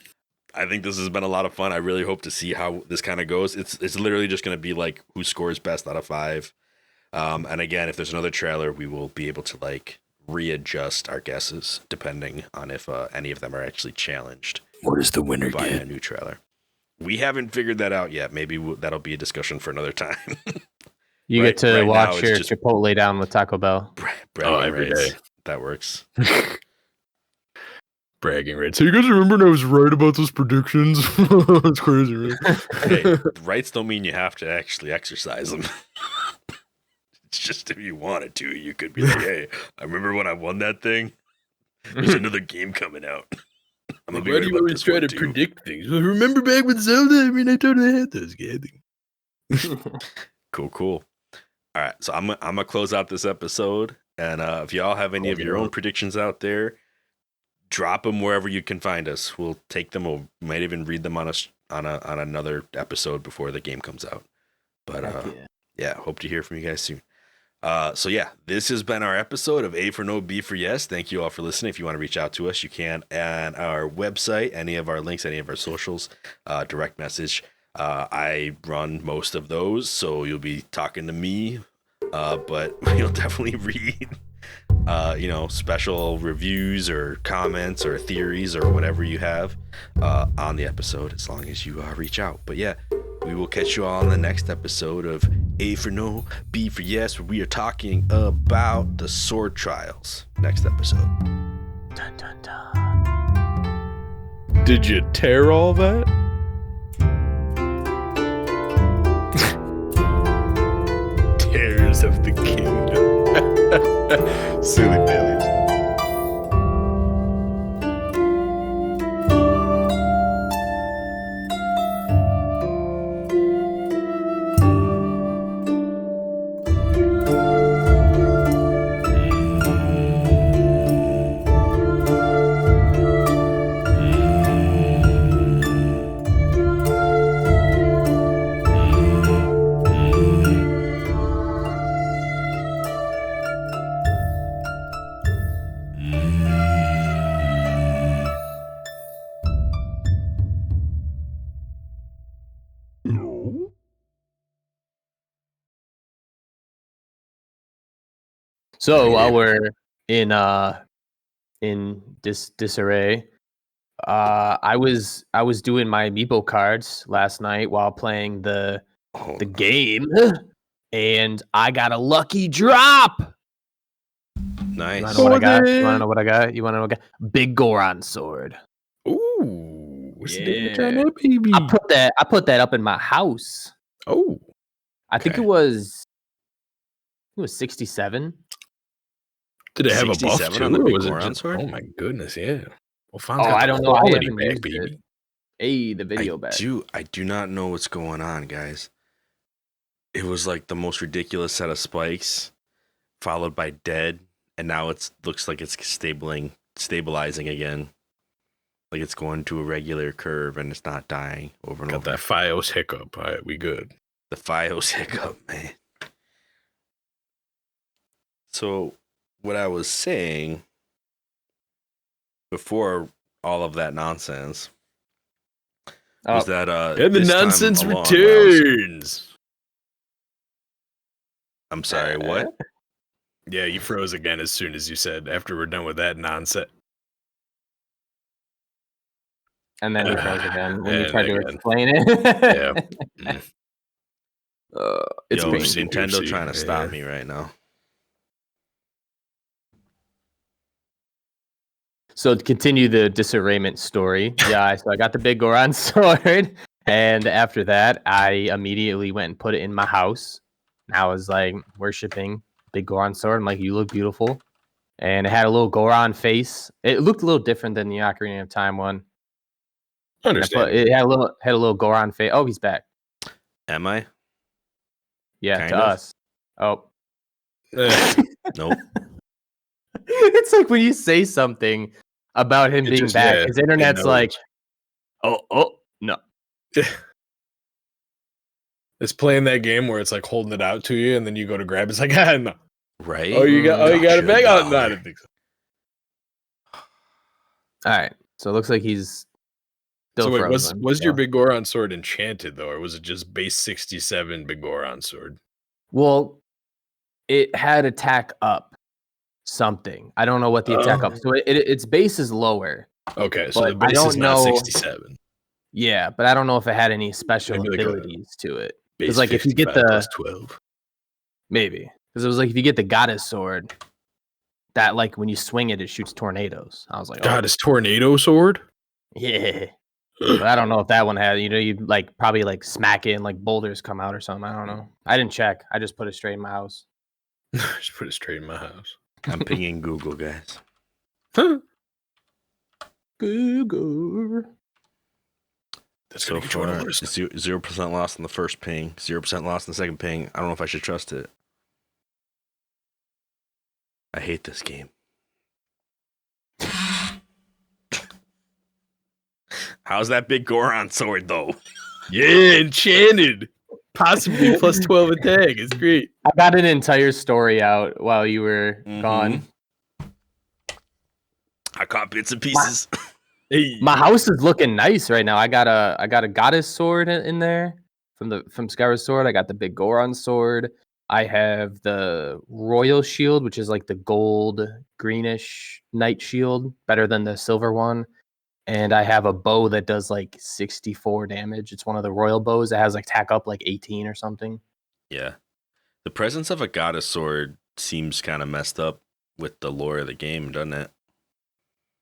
I think this has been a lot of fun. I really hope to see how this kind of goes. It's literally just going to be like who scores best out of 5. And again, if there's another trailer, we will be able to like readjust our guesses depending on if any of them are actually challenged. What does the winner by get? a new trailer? We haven't figured that out yet. Maybe that'll be a discussion for another time. You get to watch your Chipotle down with Taco Bell. Every day. That works. Bragging rights. So you guys remember when I was right about those predictions? That's crazy, right? Hey, rights don't mean you have to actually exercise them. It's just if you wanted to, you could be like, hey, I remember when I won that thing. There's another game coming out. I'm gonna be right about this one, too. Predict things? Well, remember back with Zelda? I mean, I totally had those guys. Cool. All right, so I'm gonna close out this episode, and if y'all have any of your own predictions out there, drop them wherever you can find us. We'll take them. We might even read them on another episode before the game comes out. But yeah, hope to hear from you guys soon. So yeah, this has been our episode of A for No, B for Yes. Thank you all for listening. If you want to reach out to us, you can at our website, any of our links, any of our socials, direct message. I run most of those, so you'll be talking to me, but you'll definitely read, special reviews or comments or theories or whatever you have on the episode, as long as you reach out. But yeah, we will catch you all on the next episode of A for No, B for Yes, where we are talking about the sword trials. Next episode. Dun, dun, dun. Did you tear all that? Tears of the Kingdom. Silly Billy. So Yeah. while we're in disarray, I was doing my amiibo cards last night while playing the game, and I got a lucky drop. Nice. You wanna know what I got? You wanna know what I got? You wanna know what I got? Big Goron sword. Ooh, what's the damage Yeah. on that, baby? I put that up in my house. Oh, I think it Okay. was 67. did it have a buff 67 too, on the or big was it Goron just? sword? Oh my goodness, yeah. Well, Fonz Oh, got I the don't know. I quality haven't back, used baby. it. Hey, the video back. I do not know what's going on, guys. It was like the most ridiculous set of spikes, followed by dead, and now it looks like it's stabilizing again. Like it's going to a regular curve and it's not dying over and Got over. that Fios hiccup. All right, we good. The Fios hiccup, man. So, what I was saying before all of that nonsense was that And the this time nonsense along, when I was- returns. I'm sorry, what? Yeah, you froze again as soon as you said after we're done with that nonsense. And then he froze again when you And tried to again. explain it. Yeah. Mm. It's Yo, crazy. Nintendo Oopsie. trying to stop Yeah. me right now. So to continue the disarrayment story, so I got the big Goron sword, and after that, I immediately went and put it in my house. And I was like worshiping big Goron sword. I'm like, you look beautiful, and it had a little Goron face. It looked a little different than the Ocarina of Time one. Understand. It had a little Goron face. Oh, he's back. Am I? Yeah, Kind to of. us. Oh, Nope. it's like when you say something about him It being just- back, yeah, his internet's it like, knows. no. It's playing that game where it's like holding it out to you, and then you go to grab it. It's like, no. Right? Oh, you got it Gotcha, back? Oh, no, I dollar. didn't think so. All right, so it looks like he's still So wait, frozen. was your Big Goron sword enchanted though, or was it just base 67 Big Goron sword? Well, it had attack up something. I don't know what the attack up. So its base is lower. Okay, so But the base I don't is not know- 67. Yeah, but I don't know if it had any special Maybe like a abilities to it. Base Because like if you get 55 the plus 12. maybe because it was like if you get the goddess sword, that like when you swing it, it shoots tornadoes. I was like, God, it's tornado sword? yeah. But I don't know if that one had, you like probably like smack it and like boulders come out or something. I don't know. I didn't check. I just put it straight in my house. Just put it straight in my house. I'm pinging Google, guys. Google. That's So gonna get you on a far, list. 0% lost on the first ping, 0% lost on the second ping. I don't know if I should trust it. I hate this game. How's that big Goron sword, though? Yeah, enchanted. Possibly plus 12 attack. It's great. I got an entire story out while you were gone. I caught bits and pieces. Hey. My house is looking nice right now. I got a goddess sword in there from Skyward Sword. I got the big Goron sword. I have the royal shield, which is like the gold greenish knight shield, better than the silver one. And I have a bow that does like 64 damage. It's one of the royal bows that has like tack up like 18 or something. Yeah. The presence of a goddess sword seems kind of messed up with the lore of the game, doesn't it?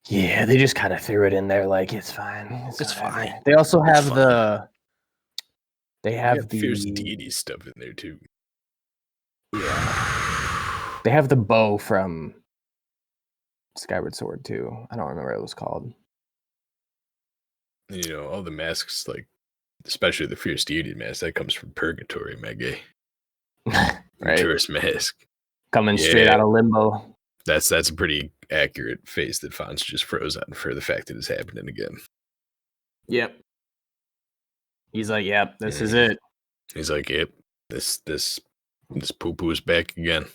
Yeah, they just kind of threw it in there like it's fine. It's fine. They also have fine. they You have got fierce deity stuff in there too. Yeah. They have the bow from Skyward Sword too. I don't remember what it was called. You know, all the masks, like especially the fierce deity mask, that comes from purgatory, my guy. Right. Tourist mask. Coming straight out of limbo. That's a pretty accurate face that Fonz just froze on for the fact that it's happening again. Yep. He's like, yep, this is it. He's like, yep, this poo poo is back again.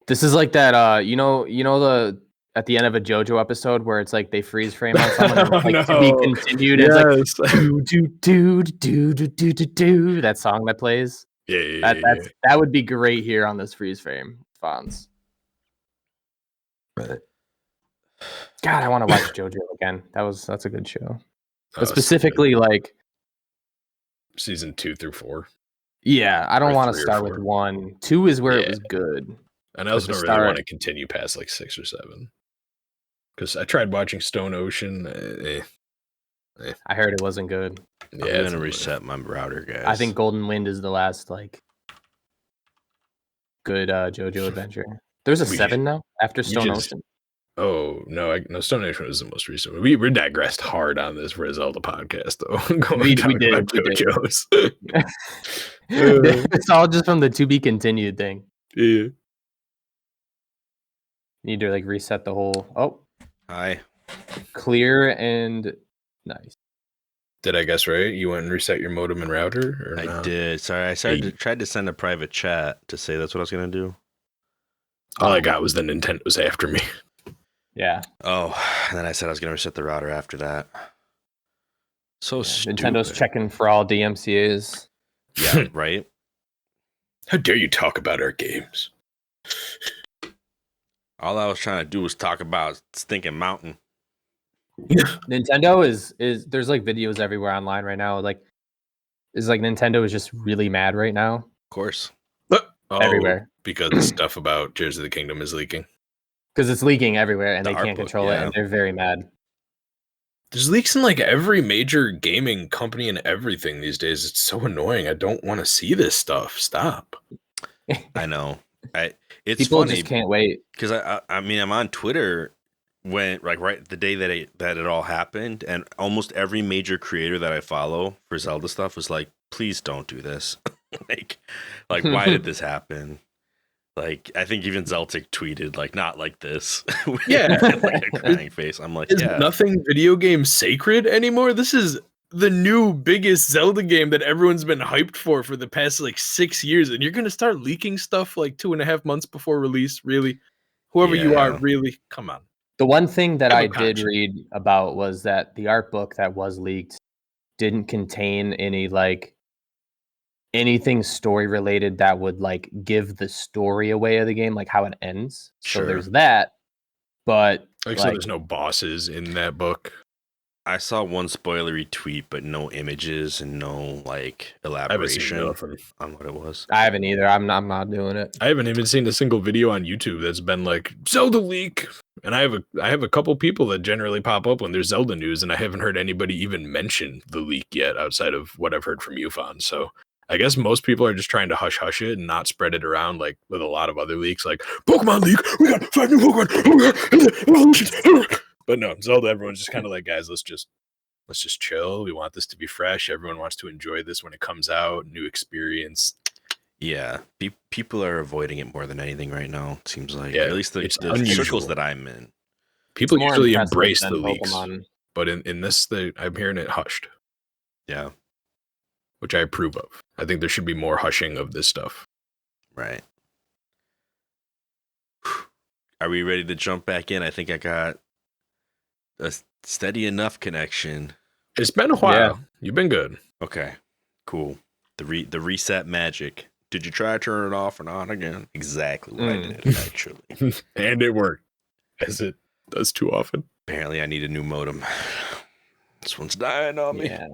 This is like that you know the at the end of a JoJo episode where it's like they freeze frame on someone and it's like to be continued. It's like do do do do do do do do that song that plays. Yeah. That would be great here on this freeze frame, Fonz. God, I want to watch JoJo again. That's a good show. But Oh, specifically, like, season 2 through 4. yeah, I don't Or want to 3 or start with 4. 1. 2 is where it Yeah. was good. And I also But to don't really want start- to continue past like 6 or 7. Because I tried watching Stone Ocean. I heard it wasn't good. Yeah, I'm it's gonna annoying. reset my router, guys. I think Golden Wind is the last like good JoJo adventure. There's a We 7 now after Stone just- Ocean. Oh no! No, Stone Ocean was the most recent. We digressed hard on this for a Zelda podcast, though. We Talking did, about we did. JoJo's. It's all just from the to be continued thing. Yeah. Need to like reset the whole. Oh, Hi. clear and nice. Did I guess right? You went and reset your modem and router? Or I no? did. Sorry, tried to send a private chat to say that's what I was gonna do. All I got was the Nintendo's after me. Yeah. Oh, and then I said I was gonna reset the router after that. So stupid. Nintendo's checking for all DMCA's. Yeah, right. How dare you talk about our games? All I was trying to do was talk about Stinking Mountain. Nintendo is there's like videos everywhere online right now. Like, is like Nintendo is just really mad right now. Of course. Oh, Everywhere. because the stuff about Tears of the Kingdom is leaking. Because it's leaking everywhere and The they art can't book, control it yeah. and they're very mad. There's leaks in like every major gaming company and everything these days. It's so annoying. I don't want to see this stuff. Stop. I know. It's People funny just can't wait. because I mean I'm on Twitter when like right the day that it all happened, and almost every major creator that I follow for Zelda stuff was like, please don't do this. like why did this happen? Like I think even Zeltic tweeted like not like this. Yeah. Like a crying face. I'm like, Is yeah. nothing video game sacred anymore? This is the new biggest Zelda game that everyone's been hyped for the past like 6 years, and you're gonna start leaking stuff like 2.5 months before release. Really, whoever you are, Yeah. really, come on. The one thing that Have a I did conscience. read about was that the art book that was leaked didn't contain any like anything story related that would like give the story away of the game, like how it ends. Sure. So there's that, but So like, there's no bosses in that book. I saw one spoilery tweet, but no images and no like I haven't seen elaboration nothing. on what it was. I haven't either. I'm not doing it. I haven't even seen a single video on YouTube that's been like Zelda leak. And I have a couple people that generally pop up when there's Zelda news, and I haven't heard anybody even mention the leak yet outside of what I've heard from Yufan. So I guess most people are just trying to hush it and not spread it around like with a lot of other leaks, like Pokemon leak. We got 5 new Pokemon. But no, Zelda. Everyone's just kind of like, guys, let's just chill. We want this to be fresh. Everyone wants to enjoy this when it comes out. New experience. Yeah, people are avoiding it more than anything right now. It seems like, Yeah, at least the it's circles unusual. that I'm in. People It's more usually impressive embrace than the leaks, Pokemon. but in this, I'm hearing it hushed, Yeah, which I approve of. I think there should be more hushing of this stuff. right. Are we ready to jump back in? I think I got a steady enough connection. It's been a while. Yeah. You've been good. Okay, cool. The reset magic. Did you try to turn it off and on again? Exactly what I did, actually. And it worked, as it does too often. Apparently, I need a new modem. This one's dying on me. Yeah.